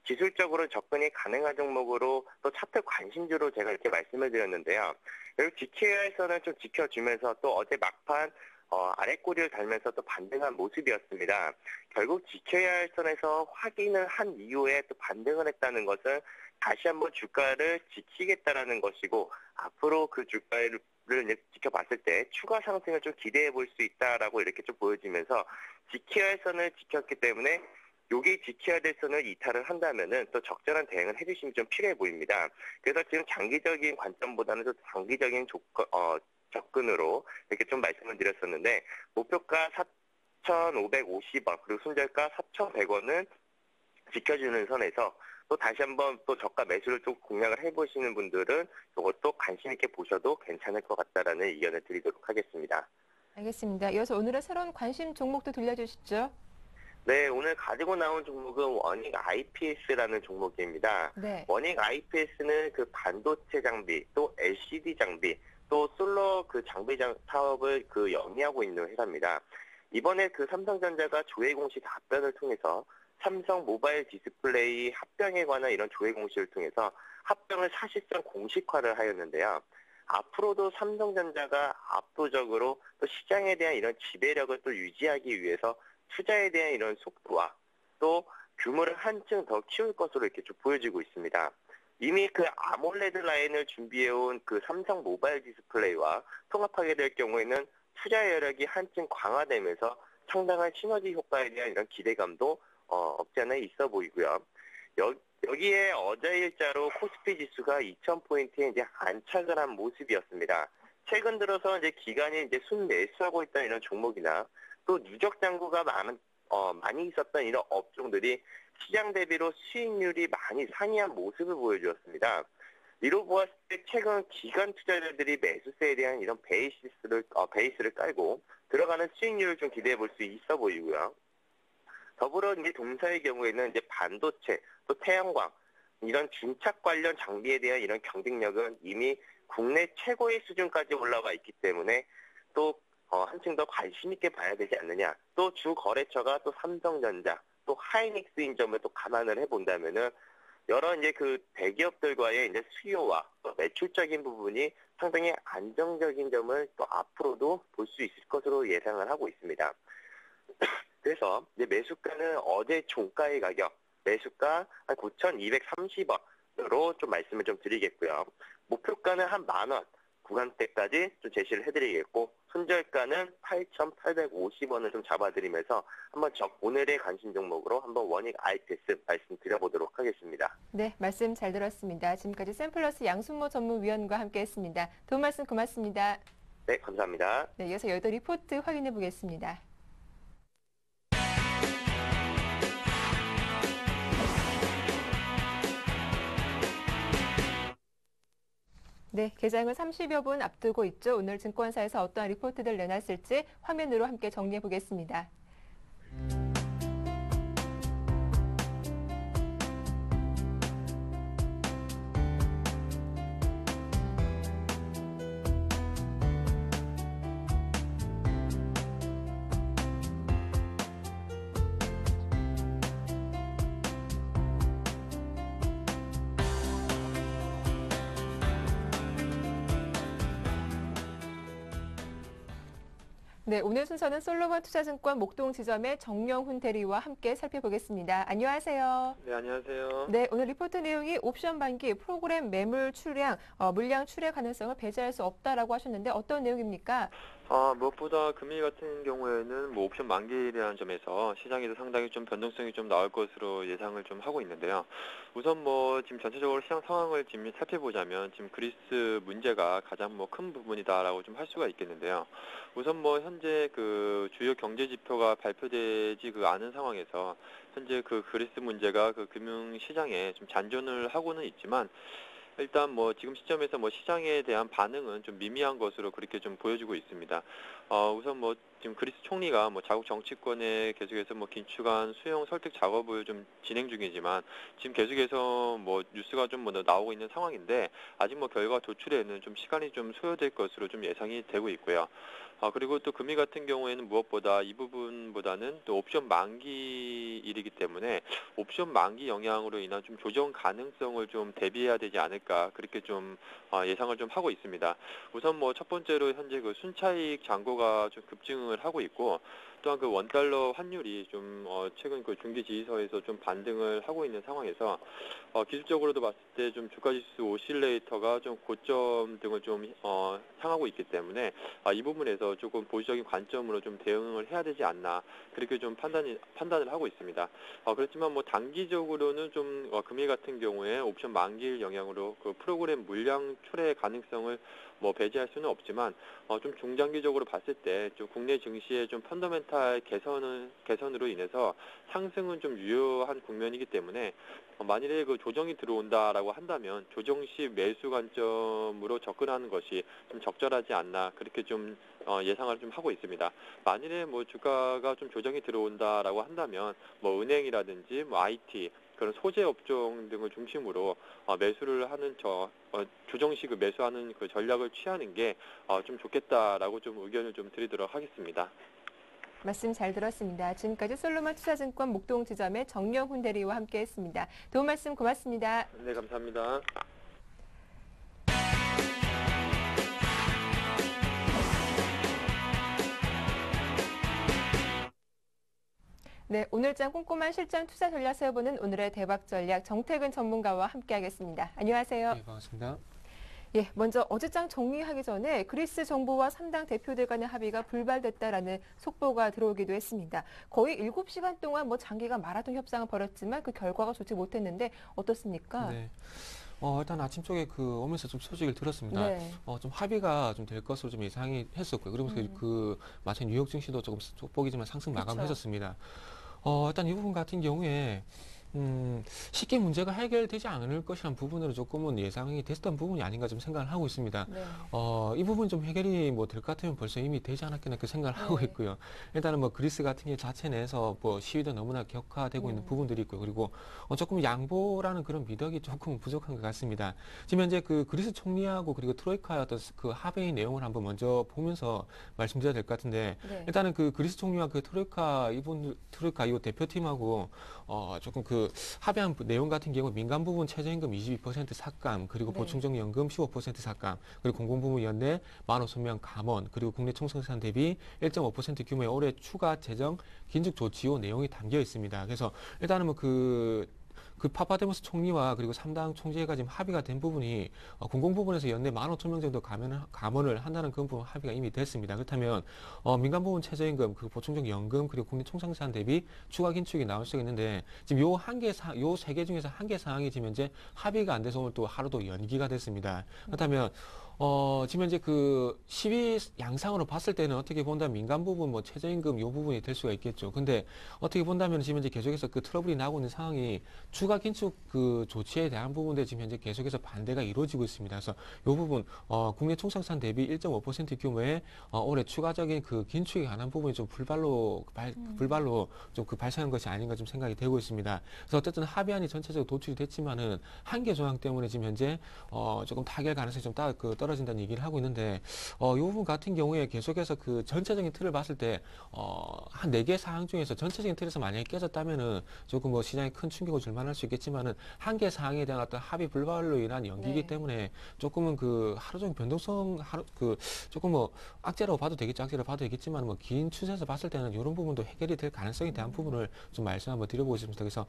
Speaker 4: 기술적으로 접근이 가능한 종목으로 또 차트 관심주로 제가 이렇게 말씀을 드렸는데요. 여기 GKR에서는 좀 지켜주면서 또 어제 막판 아래 꼬리를 달면서 또 반등한 모습이었습니다. 결국 GKR 선에서 확인을 한 이후에 또 반등을 했다는 것은 다시 한번 주가를 지키겠다라는 것이고 앞으로 그 주가를 지켜봤을 때 추가 상승을 좀 기대해 볼 수 있다라고 이렇게 좀 보여지면서 GKR 선을 지켰기 때문에 여기 지켜야 될 선을 이탈을 한다면은 또 적절한 대응을 해주심이 좀 필요해 보입니다. 그래서 지금 장기적인 관점보다는 좀 단기적인 접근으로 이렇게 좀 말씀을 드렸었는데 목표가 4,550원 그리고 손절가 4,100원은 지켜주는 선에서 또 다시 한번 또 저가 매수를 좀 공략을 해보시는 분들은 이것도 관심 있게 보셔도 괜찮을 것 같다라는 의견을 드리도록 하겠습니다.
Speaker 1: 알겠습니다. 이어서 오늘의 새로운 관심 종목도 들려주시죠.
Speaker 4: 네, 오늘 가지고 나온 종목은 원익 IPS라는 종목입니다.
Speaker 1: 네.
Speaker 4: 원익 IPS는 반도체 장비, 또 LCD 장비, 또 솔러 장비 사업을 영위하고 있는 회사입니다. 이번에 삼성전자가 조회 공시 답변을 통해서 삼성 모바일 디스플레이 합병에 관한 이런 조회 공시를 통해서 합병을 사실상 공식화를 하였는데요. 앞으로도 삼성전자가 압도적으로 또 시장에 대한 이런 지배력을 또 유지하기 위해서 투자에 대한 이런 속도와 또 규모를 한층 더 키울 것으로 이렇게 좀 보여지고 있습니다. 이미 아몰레드 라인을 준비해온 삼성 모바일 디스플레이와 통합하게 될 경우에는 투자 여력이 한층 강화되면서 상당한 시너지 효과에 대한 이런 기대감도 없지 않아 있어 보이고요. 여기에 어제 일자로 코스피 지수가 2,000포인트에 이제 안착을 한 모습이었습니다. 최근 들어서 이제 기관이 이제 순매수하고 있다는 이런 종목이나 또 누적 잔고가 많이 있었던 이런 업종들이 시장 대비로 수익률이 많이 상이한 모습을 보여주었습니다. 이로 보았을 때 최근 기관 투자자들이 매수세에 대한 이런 베이스를 깔고 들어가는 수익률을 좀 기대해 볼 수 있어 보이고요. 더불어 이제 동사의 경우에는 이제 반도체, 또 태양광 이런 중착 관련 장비에 대한 이런 경쟁력은 이미 국내 최고의 수준까지 올라와 있기 때문에 또 한층 더 관심 있게 봐야 되지 않느냐. 또 주 거래처가 또 삼성전자, 또 하이닉스인 점을 또 감안을 해본다면은 여러 이제 대기업들과의 이제 수요와 또 매출적인 부분이 상당히 안정적인 점을 또 앞으로도 볼 수 있을 것으로 예상을 하고 있습니다. 그래서 이제 매수가는 어제 종가의 가격, 매수가 한 9,230원으로 좀 말씀을 좀 드리겠고요. 목표가는 한 10,000원 구간대까지 좀 제시를 해드리겠고, 손절가는 8,850원을 좀 잡아드리면서 한번 오늘의 관심 종목으로 한번 원익 IPS 말씀드려보도록 하겠습니다.
Speaker 1: 네, 말씀 잘 들었습니다. 지금까지 샘플러스 양순모 전문위원과 함께했습니다. 도움 말씀 고맙습니다.
Speaker 4: 네, 감사합니다.
Speaker 1: 네, 이어서 여덟 리포트 확인해 보겠습니다. 네, 개장을 30여 분 앞두고 있죠. 오늘 증권사에서 어떠한 리포트들 내놨을지 화면으로 함께 정리해 보겠습니다. 네, 오늘 순서는 솔로몬 투자증권 목동 지점의 정영훈 대리와 함께 살펴보겠습니다. 안녕하세요.
Speaker 5: 네, 안녕하세요.
Speaker 1: 네, 오늘 리포트 내용이 옵션 반기 프로그램 매물 출량, 물량 출회 가능성을 배제할 수 없다라고 하셨는데 어떤 내용입니까?
Speaker 5: 무엇보다 금일 같은 경우에는 뭐 옵션 만기라는 점에서 시장에도 상당히 좀 변동성이 좀 나올 것으로 예상을 좀 하고 있는데요. 우선 뭐 지금 전체적으로 시장 상황을 지금 살펴보자면 지금 그리스 문제가 가장 뭐 큰 부분이다라고 좀 할 수가 있겠는데요. 우선 뭐 현재 그 주요 경제 지표가 발표되지 않은 상황에서 현재 그 그리스 문제가 그 금융 시장에 좀 잔존을 하고는 있지만 일단 뭐 지금 시점에서 뭐 시장에 대한 반응은 좀 미미한 것으로 그렇게 좀 보여지고 있습니다. 우선 뭐 지금 그리스 총리가 뭐 자국 정치권에 계속해서 뭐 긴축한 수용 설득 작업을 좀 진행 중이지만 지금 계속해서 뭐 뉴스가 좀 뭐 나오고 있는 상황인데 아직 뭐 결과 도출에는 좀 시간이 좀 소요될 것으로 좀 예상이 되고 있고요. 그리고 또 금리 같은 경우에는 무엇보다 이 부분보다는 또 옵션 만기일이기 때문에 옵션 만기 영향으로 인한 좀 조정 가능성을 좀 대비해야 되지 않을까 그렇게 좀 예상을 좀 하고 있습니다. 우선 뭐 첫 번째로 현재 그 순차익 잔고가 좀 급증을 하고 있고 또한 그 원달러 환율이 좀 최근 그 중기 지지서에서 좀 반등을 하고 있는 상황에서 기술적으로도 봤을 때 좀 주가지수 오실레이터가 좀 고점 등을 좀 향하고 있기 때문에 이 부분에서 조금 보수적인 관점으로 좀 대응을 해야 되지 않나 그렇게 좀 판단을 하고 있습니다. 그렇지만 뭐 단기적으로는 좀 금일 같은 경우에 옵션 만기일 영향으로 그 프로그램 물량 출회 가능성을 뭐 배제할 수는 없지만 좀 중장기적으로 봤을 때 좀 국내 증시의 좀 펀더멘탈 개선으로 인해서 상승은 좀 유효한 국면이기 때문에 만일에 그 조정이 들어온다라고 한다면 조정 시 매수 관점으로 접근하는 것이 좀 적절하지 않나 그렇게 좀 예상을 좀 하고 있습니다. 만일에 뭐 주가가 좀 조정이 들어온다라고 한다면 뭐 은행이라든지 뭐 IT 그런 소재 업종 등을 중심으로 매수를 하는 조정식 매수하는 그 전략을 취하는 게 좀 좋겠다라고 좀 의견을 좀 드리도록 하겠습니다.
Speaker 1: 말씀 잘 들었습니다. 지금까지 솔로몬 투자증권 목동 지점의 정영훈 대리와 함께했습니다. 도움 말씀 고맙습니다.
Speaker 5: 네, 감사합니다.
Speaker 1: 네, 오늘장 꼼꼼한 실전 투자 전략 세워보는 오늘의 대박 전략 정태근 전문가와 함께하겠습니다. 안녕하세요.
Speaker 6: 네, 반갑습니다.
Speaker 1: 예, 먼저 어제장 정리하기 전에 그리스 정부와 3당 대표들 간의 합의가 불발됐다라는 속보가 들어오기도 했습니다. 거의 7시간 동안 뭐 장기가 마라톤 협상을 벌였지만 그 결과가 좋지 못했는데 어떻습니까?
Speaker 6: 네. 일단 아침 쪽에 오면서 좀 소식을 들었습니다.
Speaker 1: 네.
Speaker 6: 좀 합의가 좀 될 것으로 좀 예상이 했었고요. 그러면서 마찬가지 뉴욕 증시도 조금 속보기지만 상승 마감을 했었습니다. 일단 이 부분 같은 경우에 쉽게 문제가 해결되지 않을 것이라는 부분으로 조금은 예상이 됐던 부분이 아닌가 좀 생각을 하고 있습니다.
Speaker 1: 네.
Speaker 6: 이 부분 좀 해결이 뭐 될 것 같으면 벌써 이미 되지 않았겠나 그 생각을 하고 있고요. 일단은 뭐 그리스 같은 경우 자체 내에서 뭐 시위도 너무나 격화되고 있는 부분들이 있고요. 그리고 조금 양보라는 그런 미덕이 조금 부족한 것 같습니다. 지금 현재 그 그리스 총리하고 그리고 트로이카의 어떤 그 합의 내용을 한번 먼저 보면서 말씀드려야 될 것 같은데
Speaker 1: 네.
Speaker 6: 일단은 그 그리스 총리와 그 트로이카 이 대표팀하고 조금 합의한 내용 같은 경우 민간 부분 최저임금 22% 삭감, 그리고
Speaker 1: 네.
Speaker 6: 보충정연금 15% 삭감, 그리고 공공부문 연내 15,000명 감원, 그리고 국내 총생산 대비 1.5% 규모의 올해 추가 재정 긴축 조치호 내용이 담겨 있습니다. 그래서 일단은 뭐 그 파파데모스 총리와 그리고 3당 총재가 지금 합의가 된 부분이 공공 부분에서 연내 15,000명 정도 감원을 한다는 그런 부분 합의가 이미 됐습니다. 그렇다면 민간 부분 최저임금, 그 보충적 연금, 그리고 국내 총생산 대비 추가 긴축이 나올 수가 있는데 지금 요 세 개 중에서 한 개 사항이 지금 현재 합의가 안 돼서 오늘 또 하루도 연기가 됐습니다. 그렇다면 지금 현재 그 시위 양상으로 봤을 때는 어떻게 본다면 민간 부분 뭐 최저임금 요 부분이 될 수가 있겠죠. 근데 어떻게 본다면 지금 현재 계속해서 그 트러블이 나고 있는 상황이 추가 긴축 그 조치에 대한 부분에 지금 현재 계속해서 반대가 이루어지고 있습니다. 그래서 요 부분 국내 총생산 대비 1.5% 규모의 올해 추가적인 그 긴축에 관한 부분이 좀 불발로 좀 그 발생한 것이 아닌가 좀 생각이 되고 있습니다. 그래서 어쨌든 합의안이 전체적으로 도출이 됐지만은 한계 조항 때문에 지금 현재 조금 타결 가능성이 좀 떨어져 떨어진다는 얘기를 하고 있는데 이 부분 같은 경우에 계속해서 그 전체적인 틀을 봤을 때 한 4개 사항 중에서 전체적인 틀에서 만약에 깨졌다면은 조금 뭐 시장에 큰 충격을 줄 만할 수 있겠지만은 한 개 사항에 대한 어떤 합의 불발로 인한 연기이기
Speaker 1: 네.
Speaker 6: 때문에 조금은 그 하루 종일 변동성 조금 뭐 악재라고 봐도 되겠죠. 악재라고 봐도 되겠지만 뭐 긴 추세에서 봤을 때는 이런 부분도 해결이 될 가능성에 대한 부분을 좀 말씀 한번 드려보겠습니다. 그래서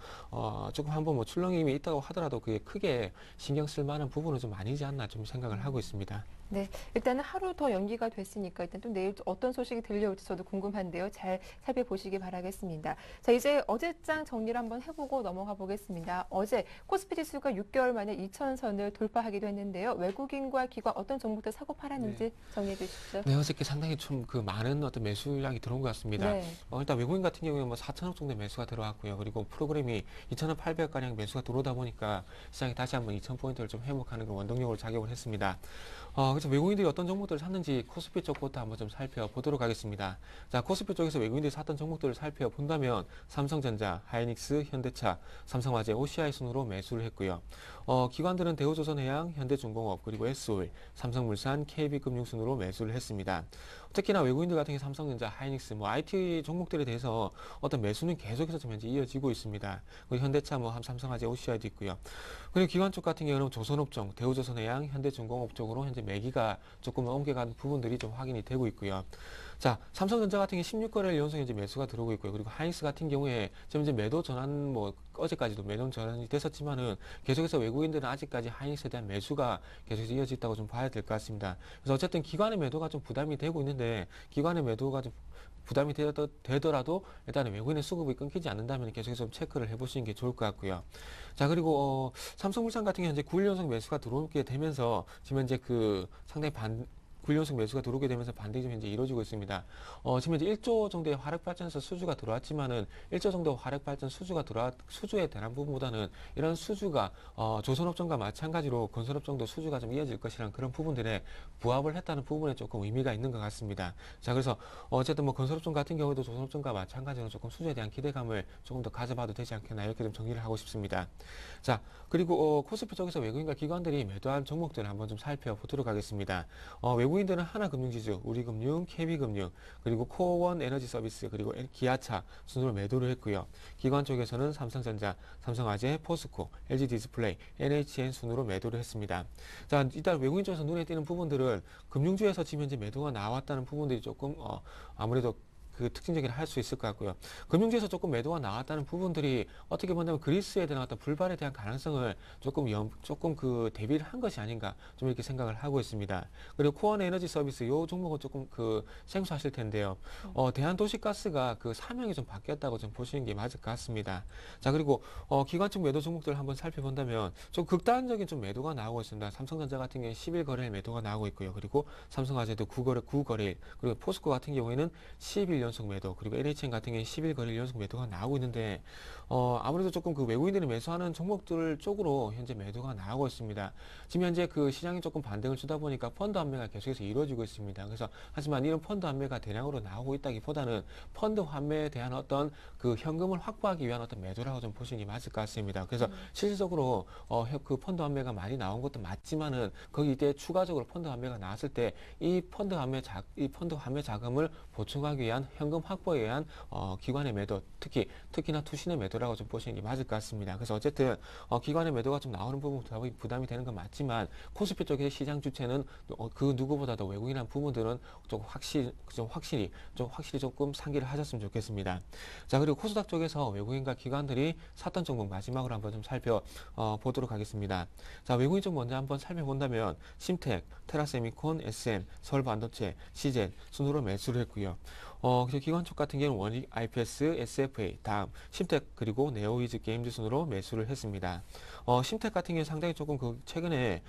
Speaker 6: 조금 한번 뭐 출렁임이 있다고 하더라도 그게 크게 신경 쓸 만한 부분은 좀 아니지 않나 좀 생각을 하고 있습니다.
Speaker 1: 네, 일단은 하루 더 연기가 됐으니까 일단 또 내일 어떤 소식이 들려올지 저도 궁금한데요. 잘 살펴보시기 바라겠습니다. 자, 이제 어제장 정리를 한번 해보고 넘어가 보겠습니다. 어제 코스피 지수가 6개월 만에 2,000선을 돌파하기도 했는데요. 외국인과 기관 어떤 종목들 사고 팔았는지 정리해 주시죠.
Speaker 6: 네, 어저께 상당히 좀 그 많은 어떤 매수량이 들어온 것 같습니다.
Speaker 1: 네.
Speaker 6: 일단 외국인 같은 경우에 뭐 4천억 정도 매수가 들어왔고요. 그리고 프로그램이 2,800가량 매수가 들어오다 보니까 시장이 다시 한번 2,000포인트를 좀 회복하는 그런 원동력으로 작용을 했습니다. 그래서 외국인들이 어떤 종목들을 샀는지 코스피 쪽부터 한번 좀 살펴보도록 하겠습니다. 자, 코스피 쪽에서 외국인들이 샀던 종목들을 살펴본다면 삼성전자, 하이닉스, 현대차, 삼성화재, OCI 순으로 매수를 했고요. 기관들은 대우조선해양, 현대중공업, 그리고 SO일, 삼성물산, KB금융 순으로 매수를 했습니다. 특히나 외국인들 같은 경우 삼성전자, 하이닉스, 뭐 IT 종목들에 대해서 어떤 매수는 계속해서 좀 현재 이어지고 있습니다. 그리고 현대차, 뭐 삼성화재, OCI도 있고요. 그리고 기관 쪽 같은 경우는 조선업종, 대우조선해양, 현대중공업 쪽으로 현재 매기가 조금 옮겨간 부분들이 좀 확인이 되고 있고요. 자, 삼성전자 같은 경우 16거래일 연속 현재 매수가 들어오고 있고요. 그리고 하이닉스 같은 경우에 지금 이제 매도 전환 뭐 어제까지도 매도 전환이 됐었지만은 계속해서 외국인들은 아직까지 하이닉스에 대한 매수가 계속해서 이어져 있다고 좀 봐야 될 것 같습니다. 그래서 어쨌든 기관의 매도가 좀 부담이 되고 있는데 기관의 매도가 좀 부담이 되더라도 일단은 외국인의 수급이 끊기지 않는다면 계속해서 좀 체크를 해보시는 게 좋을 것 같고요. 자, 그리고 삼성물산 같은 경우 현재 9일 연속 매수가 들어오게 되면서 지금 현재 그 상당히 9일 연속 매수가 들어오게 되면서 반등이 좀 현재 이루어지고 있습니다. 지금 현재 1조 정도의 화력발전소 수주가 들어왔지만은 1조 정도 화력발전 수주에 대한 부분보다는 이런 수주가 조선업종과 마찬가지로 건설업종도 수주가 좀 이어질 것이라는 그런 부분들에 부합을 했다는 부분에 조금 의미가 있는 것 같습니다. 자, 그래서 어쨌든 뭐 건설업종 같은 경우도 조선업종과 마찬가지로 조금 수주에 대한 기대감을 조금 더 가져봐도 되지 않겠나 이렇게 좀 정리를 하고 싶습니다. 자, 그리고 코스피 쪽에서 외국인과 기관들이 매도한 종목들을 한번 좀 살펴보도록 하겠습니다. 외국인들은 하나금융지주, 우리금융, KB금융, 그리고 코어원 에너지서비스, 그리고 기아차 순으로 매도를 했고요. 기관 쪽에서는 삼성전자, 삼성화재, 포스코, LG디스플레이, NHN 순으로 매도를 했습니다. 자, 일단 외국인 쪽에서 눈에 띄는 부분들은 금융주에서 지금 현재 매도가 나왔다는 부분들이 조금 아무래도 그 특징적이라 할 수 있을 것 같고요. 금융주에서 조금 매도가 나왔다는 부분들이 어떻게 본다면 그리스에 대한 어떤 불발에 대한 가능성을 조금 그 대비를 한 것이 아닌가 좀 이렇게 생각을 하고 있습니다. 그리고 코어원 에너지 서비스 요 종목은 조금 그 생소하실 텐데요. 대한도시가스가 그 사명이 좀 바뀌었다고 좀 보시는 게 맞을 것 같습니다. 자, 그리고 기관 쪽 매도 종목들을 한번 살펴본다면 좀 극단적인 좀 매도가 나오고 있습니다. 삼성전자 같은 경우에 11거래일 매도가 나오고 있고요. 그리고 삼성화재도 9거래일, 그리고 포스코 같은 경우에는 11 연속 매도, 그리고 NHN 같은 경우에 11거래일 연속 매도가 나오고 있는데 아무래도 조금 그 외국인들이 매수하는 종목들 쪽으로 현재 매도가 나오고 있습니다. 지금 현재 그 시장이 조금 반등을 주다 보니까 펀드 환매가 계속해서 이루어지고 있습니다. 그래서 하지만 이런 펀드 환매가 대량으로 나오고 있다기보다는 펀드 환매에 대한 어떤 그 현금을 확보하기 위한 어떤 매도라고 좀 보시는 게 맞을 것 같습니다. 그래서 실질적으로 그 펀드 환매가 많이 나온 것도 맞지만은 거기 때 추가적으로 펀드 환매가 나왔을 때 이 펀드 환매 자금을 보충하기 위한 현금 확보에 의한 기관의 매도, 특히나 투신의 매도라고 좀 보시는 게 맞을 것 같습니다. 그래서 어쨌든 기관의 매도가 좀 나오는 부분 부담이 되는 건 맞지만 코스피 쪽의 시장 주체는 그 누구보다도 외국인한 부분들은 좀 확실히 조금 상기를 하셨으면 좋겠습니다. 자, 그리고 코스닥 쪽에서 외국인과 기관들이 샀던 종목 마지막으로 한번 좀 살펴보도록 하겠습니다. 자, 외국인 쪽 먼저 한번 살펴본다면 심텍, 테라세미콘, SM, 서울반도체, CJ 순으로 매수를 했고요. 그리고 기관 쪽 같은 경우는 원익, IPS, SFA, 다음, 심텍, 그리고 네오이즈 게임즈 순으로 매수를 했습니다. 심텍 같은 경우는 상당히 조금 최근에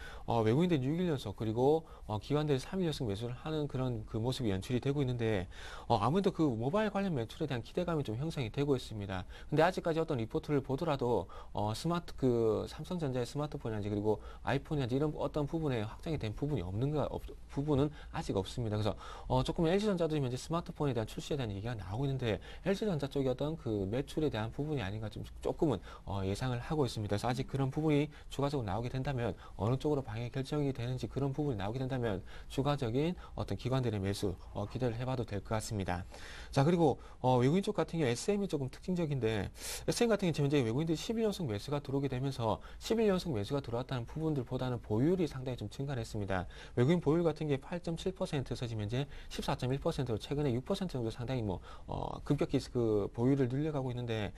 Speaker 6: 외국인들 6일 연속 그리고 기관들이 3일 연속 매수를 하는 그런 그 모습이 연출이 되고 있는데 아무래도 그 모바일 관련 매출에 대한 기대감이 좀 형성이 되고 있습니다. 근데 아직까지 어떤 리포트를 보더라도 삼성전자의 스마트폰이라든지 그리고 아이폰이라든지 이런 어떤 부분에 확장이 된 부분은 아직 없습니다. 그래서 조금 LG전자도 현재 스마트폰에 대한 대한 출시에 대한 얘기가 나오고 있는데 LG전자 쪽의 어떤 그 매출에 대한 부분이 아닌가 좀 조금은 예상을 하고 있습니다. 그래서 아직 그런 부분이 추가적으로 나오게 된다면 어느 쪽으로 방향 결정이 되는지 그런 부분이 나오게 된다면 추가적인 어떤 기관들의 매수 기대를 해봐도 될 것 같습니다. 자, 그리고 외국인 쪽 같은 경우 SM이 조금 특징적인데 SM 같은 경우 지금 현재 외국인들이 11연속 매수가 들어오게 되면서 11연속 매수가 들어왔다는 부분들보다는 보유율이 상당히 좀 증가를 했습니다. 외국인 보유율 같은 게 8.7%에서 지금 현재 14.1%로 최근에 6% 정도 상당히 급격히 그 보유율을 늘려가고 있는데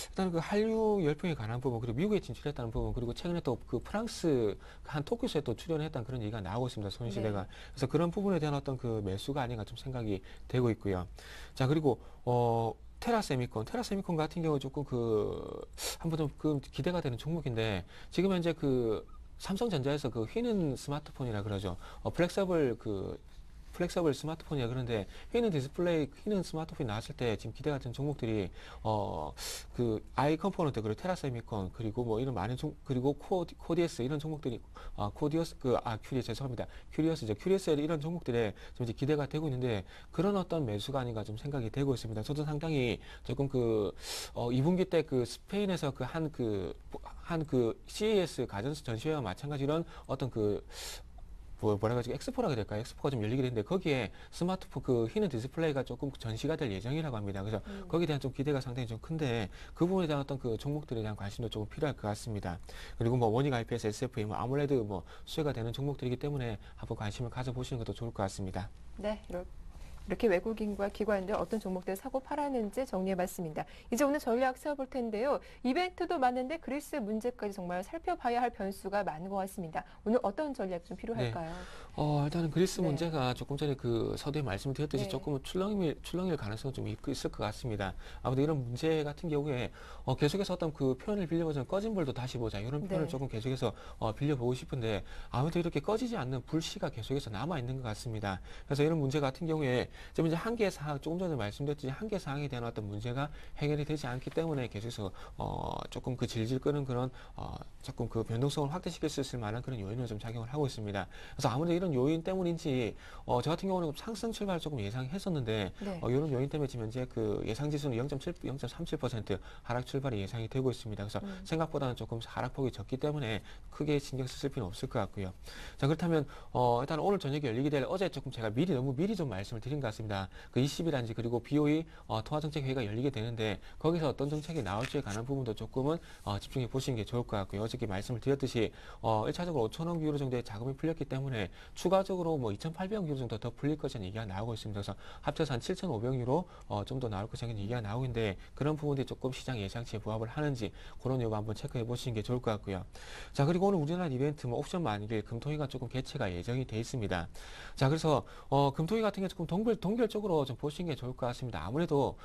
Speaker 6: 일단 그 한류 열풍에 관한 부분 그리고 미국에 진출했다는 부분 그리고 최근에 또 그 프랑스 한 토크쇼에 또 출연했다는 그런 얘기가 나오고 있습니다. 소니시대가.
Speaker 1: 네.
Speaker 6: 그래서 그런 부분에 대한 어떤 그 매수가 아닌가 좀 생각이 되고 있고요. 자, 그리고 테라세미콘 같은 경우 조금 한번 좀 기대가 되는 종목인데 지금 현재 삼성전자에서 휘는 스마트폰이라 그러죠. 플렉서블 스마트폰이야. 그런데 휘는 스마트폰이 나왔을 때 지금 기대가 되는 종목들이 아이 컴포넌트 그리고 테라세미콘 그리고 이런 많은 그리고 코디에스 이런 종목들이 큐리어스 이런 종목들에 좀 이제 기대가 되고 있는데 그런 어떤 매수가 아닌가 좀 생각이 되고 있습니다. 저도 상당히 조금 2분기 때 스페인에서 CES 가전스 전시회와 마찬가지 이런 어떤 엑스포라고 해야 될까요? 엑스포가 좀 열리게 됐는데 거기에 스마트폰 휘는 디스플레이가 조금 전시가 될 예정이라고 합니다. 그래서 거기에 대한 좀 기대가 상당히 좀 큰데 그 부분에 대한 어떤 종목들에 대한 관심도 조금 필요할 것 같습니다. 그리고 원익 IPS, SFA, 아무래도 수혜가 되는 종목들이기 때문에 한번 관심을 가져보시는 것도 좋을 것 같습니다.
Speaker 1: 네, 이렇게 외국인과 기관들 어떤 종목들 사고 팔았는지 정리해봤습니다. 이제 오늘 전략 세워볼 텐데요. 이벤트도 많은데 그리스 문제까지 정말 살펴봐야 할 변수가 많은 것 같습니다. 오늘 어떤 전략 좀 필요할까요?
Speaker 6: 일단은 그리스
Speaker 1: 네.
Speaker 6: 문제가 조금 전에 서두에 말씀드렸듯이
Speaker 1: 네.
Speaker 6: 조금은 출렁일 가능성은 좀 있을 것 같습니다. 아무튼 이런 문제 같은 경우에 계속해서 어떤 표현을 빌려보자면 꺼진 불도 다시 보자 이런 표현을
Speaker 1: 네.
Speaker 6: 조금 계속해서 빌려보고 싶은데 아무튼 이렇게 꺼지지 않는 불씨가 계속해서 남아 있는 것 같습니다. 그래서 이런 문제 같은 경우에 지금 이제 한계 사항 조금 전에 말씀드렸듯이 한계 사항에 대한 어떤 문제가 해결이 되지 않기 때문에 계속해서 조금 질질 끄는 그런 조금 변동성을 확대시킬 수 있을 만한 그런 요인을 좀 작용을 하고 있습니다. 그래서 아무래도 이런 요인 때문인지 저 같은 경우는 상승 출발을 조금 예상했었는데
Speaker 1: 네.
Speaker 6: 이런 요인 때문에 지금 현재 예상 지수는 0.37% 하락 출발이 예상이 되고 있습니다. 그래서 생각보다는 조금 하락폭이 적기 때문에 크게 신경 쓸 필요는 없을 것 같고요. 자, 그렇다면 일단 오늘 저녁에 열리게 될 어제 조금 제가 너무 미리 좀 말씀을 드린 것 같습니다. 20일한지 그리고 BOE 통화정책회의가 열리게 되는데 거기서 어떤 정책이 나올지에 관한 부분도 조금은 집중해 보시는 게 좋을 것 같고요. 어저께 말씀을 드렸듯이 1차적으로 5천억 유로 정도의 자금이 풀렸기 때문에 추가적으로 2,800억 유로 정도 더 풀릴 것이라는 얘기가 나오고 있습니다. 그래서 합쳐서 한 7,500억 유로 좀 더 나올 것이라는 얘기가 나오고 있는데 그런 부분들이 조금 시장 예상치에 부합을 하는지 그런 요구 한번 체크해 보시는 게 좋을 것 같고요. 자, 그리고 오늘 우리나라 이벤트 옵션 만기일 금토일가 조금 개최가 예정이 돼 있습니다. 자, 그래서 금토일 같은 경우 조금 동결적으로 좀 보시는 게 좋을 것 같습니다. 아무래도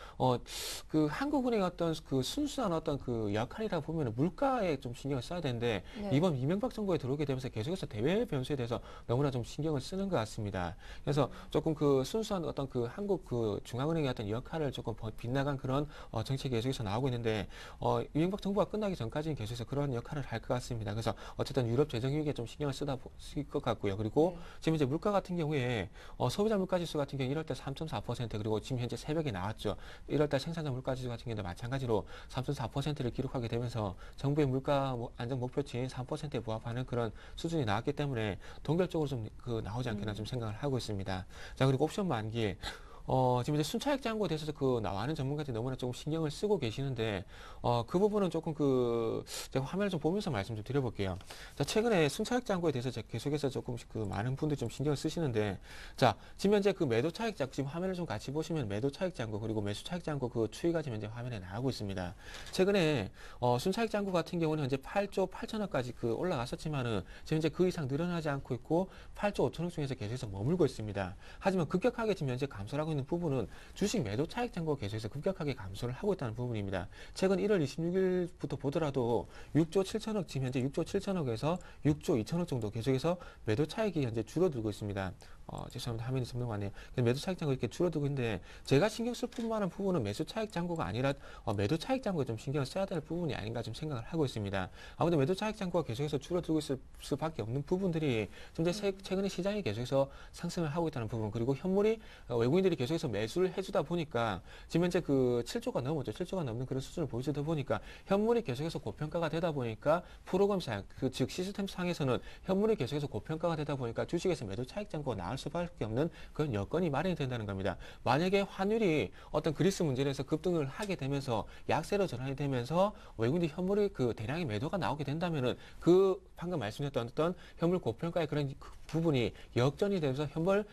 Speaker 6: 한국은행의 어떤 순수한 어떤 역할이라 보면 물가에 좀 신경을 써야 되는데
Speaker 1: 네.
Speaker 6: 이번 이명박 정부에 들어오게 되면서 계속해서 대외 변수에 대해서 너무나 좀 신경을 쓰는 것 같습니다. 그래서 조금 순수한 어떤 한국 중앙은행의 어떤 역할을 조금 빗나간 그런 정책이 계속해서 나오고 있는데 이명박 정부가 끝나기 전까지는 계속해서 그런 역할을 할 것 같습니다. 그래서 어쨌든 유럽 재정위기에 좀 신경을 쓸 것 같고요. 그리고
Speaker 1: 네.
Speaker 6: 지금 이제 물가 같은 경우에 소비자 물가지수 같은 경우 1월달 3.4% 그리고 지금 현재 새벽에 나왔죠. 1월달 생산자 물가지수 같은 경우도 마찬가지로 3.4%를 기록하게 되면서 정부의 물가 안정 목표치인 3%에 부합하는 그런 수준이 나왔기 때문에 동결적으로 좀 나오지 않겠나 좀 생각을 하고 있습니다. 자, 그리고 옵션 만기. 지금 이제 순차익 잔고에 대해서 나와는 전문가들이 너무나 조금 신경을 쓰고 계시는데, 그 부분은 조금 제가 화면을 좀 보면서 말씀 좀 드려볼게요. 자, 최근에 순차익 잔고에 대해서 제가 계속해서 조금씩 많은 분들이 좀 신경을 쓰시는데, 자, 지금 현재 매도 차익 잔고, 지금 화면을 좀 같이 보시면 매도 차익 잔고, 그리고 매수 차익 잔고 추이가 지금 현재 화면에 나오고 있습니다. 최근에, 순차익 잔고 같은 경우는 현재 8조 8천억까지 올라갔었지만은, 지금 현재 그 이상 늘어나지 않고 있고, 8조 5천억 중에서 계속해서 머물고 있습니다. 하지만 급격하게 지금 현재 감소를 하고 있는 부분은 주식 매도 차익 잔고가 계속해서 급격하게 감소를 하고 있다는 부분입니다. 최근 1월 26일부터 보더라도 6조 7천억, 지금 현재 6조 7천억에서 6조 2천억 정도 계속해서 매도 차익이 현재 줄어들고 있습니다. 죄송합니다. 화면이 좀 넘어가네요. 매도 차익 잔고 이렇게 줄어들고 있는데 제가 신경 쓸 만한 부분은 매수 차익 잔고가 아니라 매도 차익 잔고에 좀 신경을 써야 될 부분이 아닌가 좀 생각을 하고 있습니다. 아무튼 매도 차익 잔고가 계속해서 줄어들고 있을 수밖에 없는 부분들이 좀 최근에 시장이 계속해서 상승을 하고 있다는 부분, 그리고 현물이 외국인들이 계속해서 매수를 해주다 보니까 지금 현재 그 7조가 넘었죠. 7조가 넘는 그런 수준을 보여주다 보니까 현물이 계속해서 고평가가 되다 보니까 프로그램상 즉 시스템 상에서는 현물이 계속해서 고평가가 되다 보니까 주식에서 매도 차익 잔고가 나올 수밖에 없는 그런 여건이 마련이 된다는 겁니다. 만약에 환율이 어떤 그리스 문제로 해서 급등을 하게 되면서 약세로 전환이 되면서 외국인들 현물이 그 대량의 매도가 나오게 된다면은 그 방금 말씀드렸던 어떤 현물 고평가의 그런 부분이 역전이 되면서 현물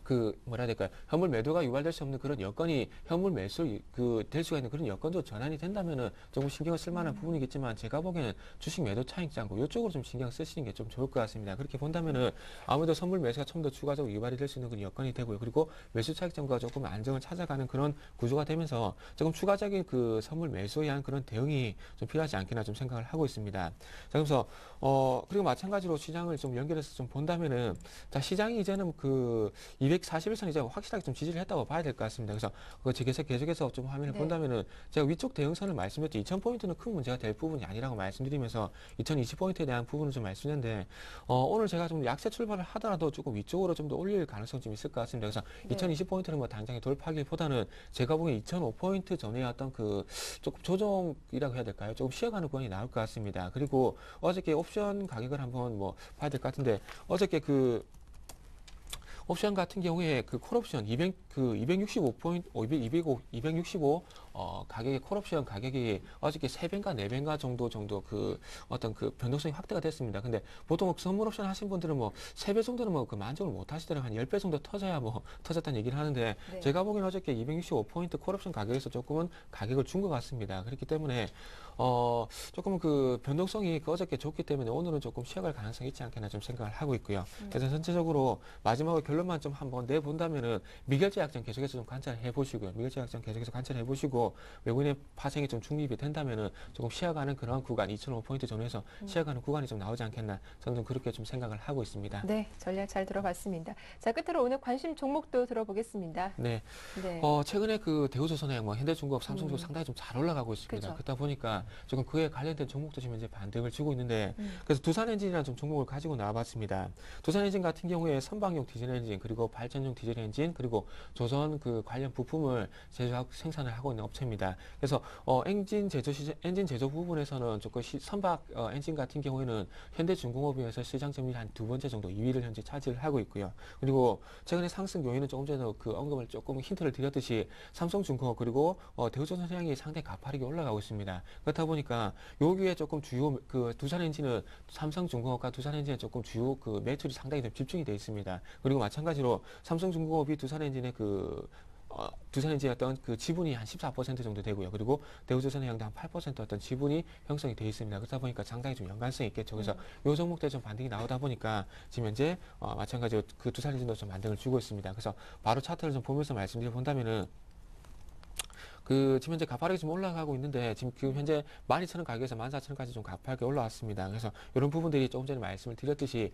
Speaker 6: 그 뭐라 해야 될까요? 현물 매도가 유발될 수 없는 그런 여건이 현물 매수 될 수가 있는 그런 여건도 전환이 된다면은 조금 신경을 쓸 만한 부분이겠지만 제가 보기에는 주식 매도 차익 잔고 이쪽으로 좀 신경 쓰시는 게 좀 좋을 것 같습니다. 그렇게 본다면은 아무래도 선물 매수가 좀 더 추가적으로 유발이 될 수 있는 그런 여건이 되고요. 그리고 매수 차익 잔고가 조금 안정을 찾아가는 그런 구조가 되면서 조금 추가적인 그 선물 매수에 의한 그런 대응이 좀 필요하지 않겠나 좀 생각을 하고 있습니다. 자, 그래서 그리고 마찬가지로 시장을 좀 연결해서 좀 본다면은 자, 시장이 이제는 그 241선 이제 확실하게 좀 지지를 했다고 봐야 될 것 같습니다. 그래서 그 계속해서 좀 화면을 본다면은 제가 위쪽 대응선을 말씀드렸죠. 2000포인트는 큰 문제가 될 부분이 아니라고 말씀드리면서 2020포인트에 대한 부분을 좀 말씀드렸는데 오늘 제가 좀 약세 출발을 하더라도 조금 위쪽으로 좀 더 올릴 가능성이 좀 있을 것 같습니다. 그래서 2020포인트는 뭐 당장에 돌파하기보다는 제가 보기엔 2005포인트 전에 어떤 그 조금 조정이라고 해야 될까요? 조금 쉬어가는 구간이 나올 것 같습니다. 그리고 어저께 옵션 가격을 한번 뭐 봐야 될 것 같은데 어저께 그 옵션 같은 경우에 그 콜옵션 265 가격의 콜옵션 가격이 어저께 3배인가 4배인가 정도 그 어떤 그 변동성이 확대가 됐습니다. 근데 보통 선물 옵션 하신 분들은 뭐 3배 정도는 뭐 그 만족을 못 하시더라고요. 한 10배 정도 터져야 뭐 터졌다는 얘기를 하는데 제가 보기엔 어저께 265포인트 콜옵션 가격에서 조금은 가격을 준 것 같습니다. 그렇기 때문에 조금 그 변동성이 그 어저께 좋기 때문에 오늘은 조금 쉬어갈 가능성이 있지 않겠나 좀 생각을 하고 있고요. 그래서 전체적으로 마지막으로 결론만 좀 한번 내본다면은 미결제 약정 계속해서 좀 관찰해 보시고요. 미결제 약정 계속해서 관찰해 보시고 외국인의 파생이 좀 중립이 된다면은 조금 쉬어가는 그런 구간 2005포인트 전후에서 쉬어가는 구간이 좀 나오지 않겠나 저는 좀 그렇게 좀 생각을 하고 있습니다.
Speaker 1: 네, 전략 잘 들어봤습니다. 자, 끝으로 오늘 관심 종목도 들어보겠습니다.
Speaker 6: 네. 최근에 그 대우조선해양, 뭐 현대중공업, 삼성도 상당히 좀 잘 올라가고 있습니다.
Speaker 1: 그쵸.
Speaker 6: 그렇다 보니까 조금 그에 관련된 종목도 지금 이제 반등을 주고 있는데 그래서 두산엔진이라는 좀 종목을 가지고 나와봤습니다. 두산엔진 같은 경우에 선박용 디젤 엔진 그리고 발전용 디젤 엔진 그리고 조선 그 관련 부품을 제조하고 생산을 하고 있는 업체입니다. 그래서 엔진 제조 부분에서는 조금 선박 엔진 같은 경우에는 현대중공업에서 시장 점유율 한 2번째 정도 2위를 현재 차지를 하고 있고요. 그리고 최근에 상승 요인은 조금 전에 그 언급을 조금 힌트를 드렸듯이 삼성중공업 그리고 대우조선해양이 상당히 가파르게 올라가고 있습니다. 그렇다 보니까 여기에 조금 주요 그 두산엔진은 삼성중공업과 두산엔진에 조금 주요 그 매출이 상당히 좀 집중이 되어 있습니다. 그리고 마찬가지로 삼성중공업이 두산엔진의 두산엔진의 어떤 그 지분이 한 14% 정도 되고요. 그리고 대우조선해양도 한 8% 어떤 지분이 형성이 되어 있습니다. 그렇다 보니까 상당히 좀 연관성이 있겠죠. 그래서 요 종목들 좀 반등이 나오다 보니까 지금 현재 마찬가지로 그 두산엔진도 좀 반등을 주고 있습니다. 그래서 바로 차트를 좀 보면서 말씀드려 본다면은 지금 현재 가파르게 좀 올라가고 있는데 지금 현재 12,000원 가격에서 14,000원까지 좀 가파르게 올라왔습니다. 그래서 이런 부분들이 조금 전에 말씀을 드렸듯이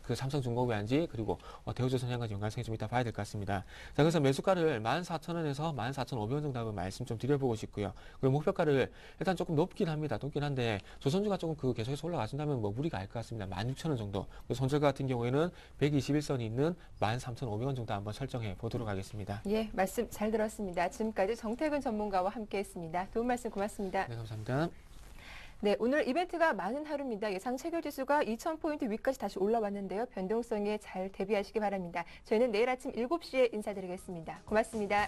Speaker 6: 그 삼성중공업이란지 그리고 대우조선해양까지 연관성이 좀 있다 봐야 될 것 같습니다. 자, 그래서 매수가를 14,000원에서 14,500원 정도 한번 말씀 좀 드려보고 싶고요. 그리고 목표가를 일단 조금 높긴 합니다. 높긴 한데 조선주가 조금 계속해서 올라가신다면 뭐 무리가 알 것 같습니다. 16,000원 정도. 그래서 손절가 같은 경우에는 121선이 있는 13,500원 정도 한번 설정해 보도록 하겠습니다.
Speaker 1: 예, 말씀 잘 들었습니다. 지금까지 정태근 전문가와 함께했습니다. 도움 말씀 고맙습니다.
Speaker 6: 네, 감사합니다.
Speaker 1: 네, 오늘 이벤트가 많은 하루입니다. 예상 체결지수가 2,000포인트 위까지 다시 올라왔는데요. 변동성에 잘 대비하시기 바랍니다. 저희는 내일 아침 7시에 인사드리겠습니다. 고맙습니다.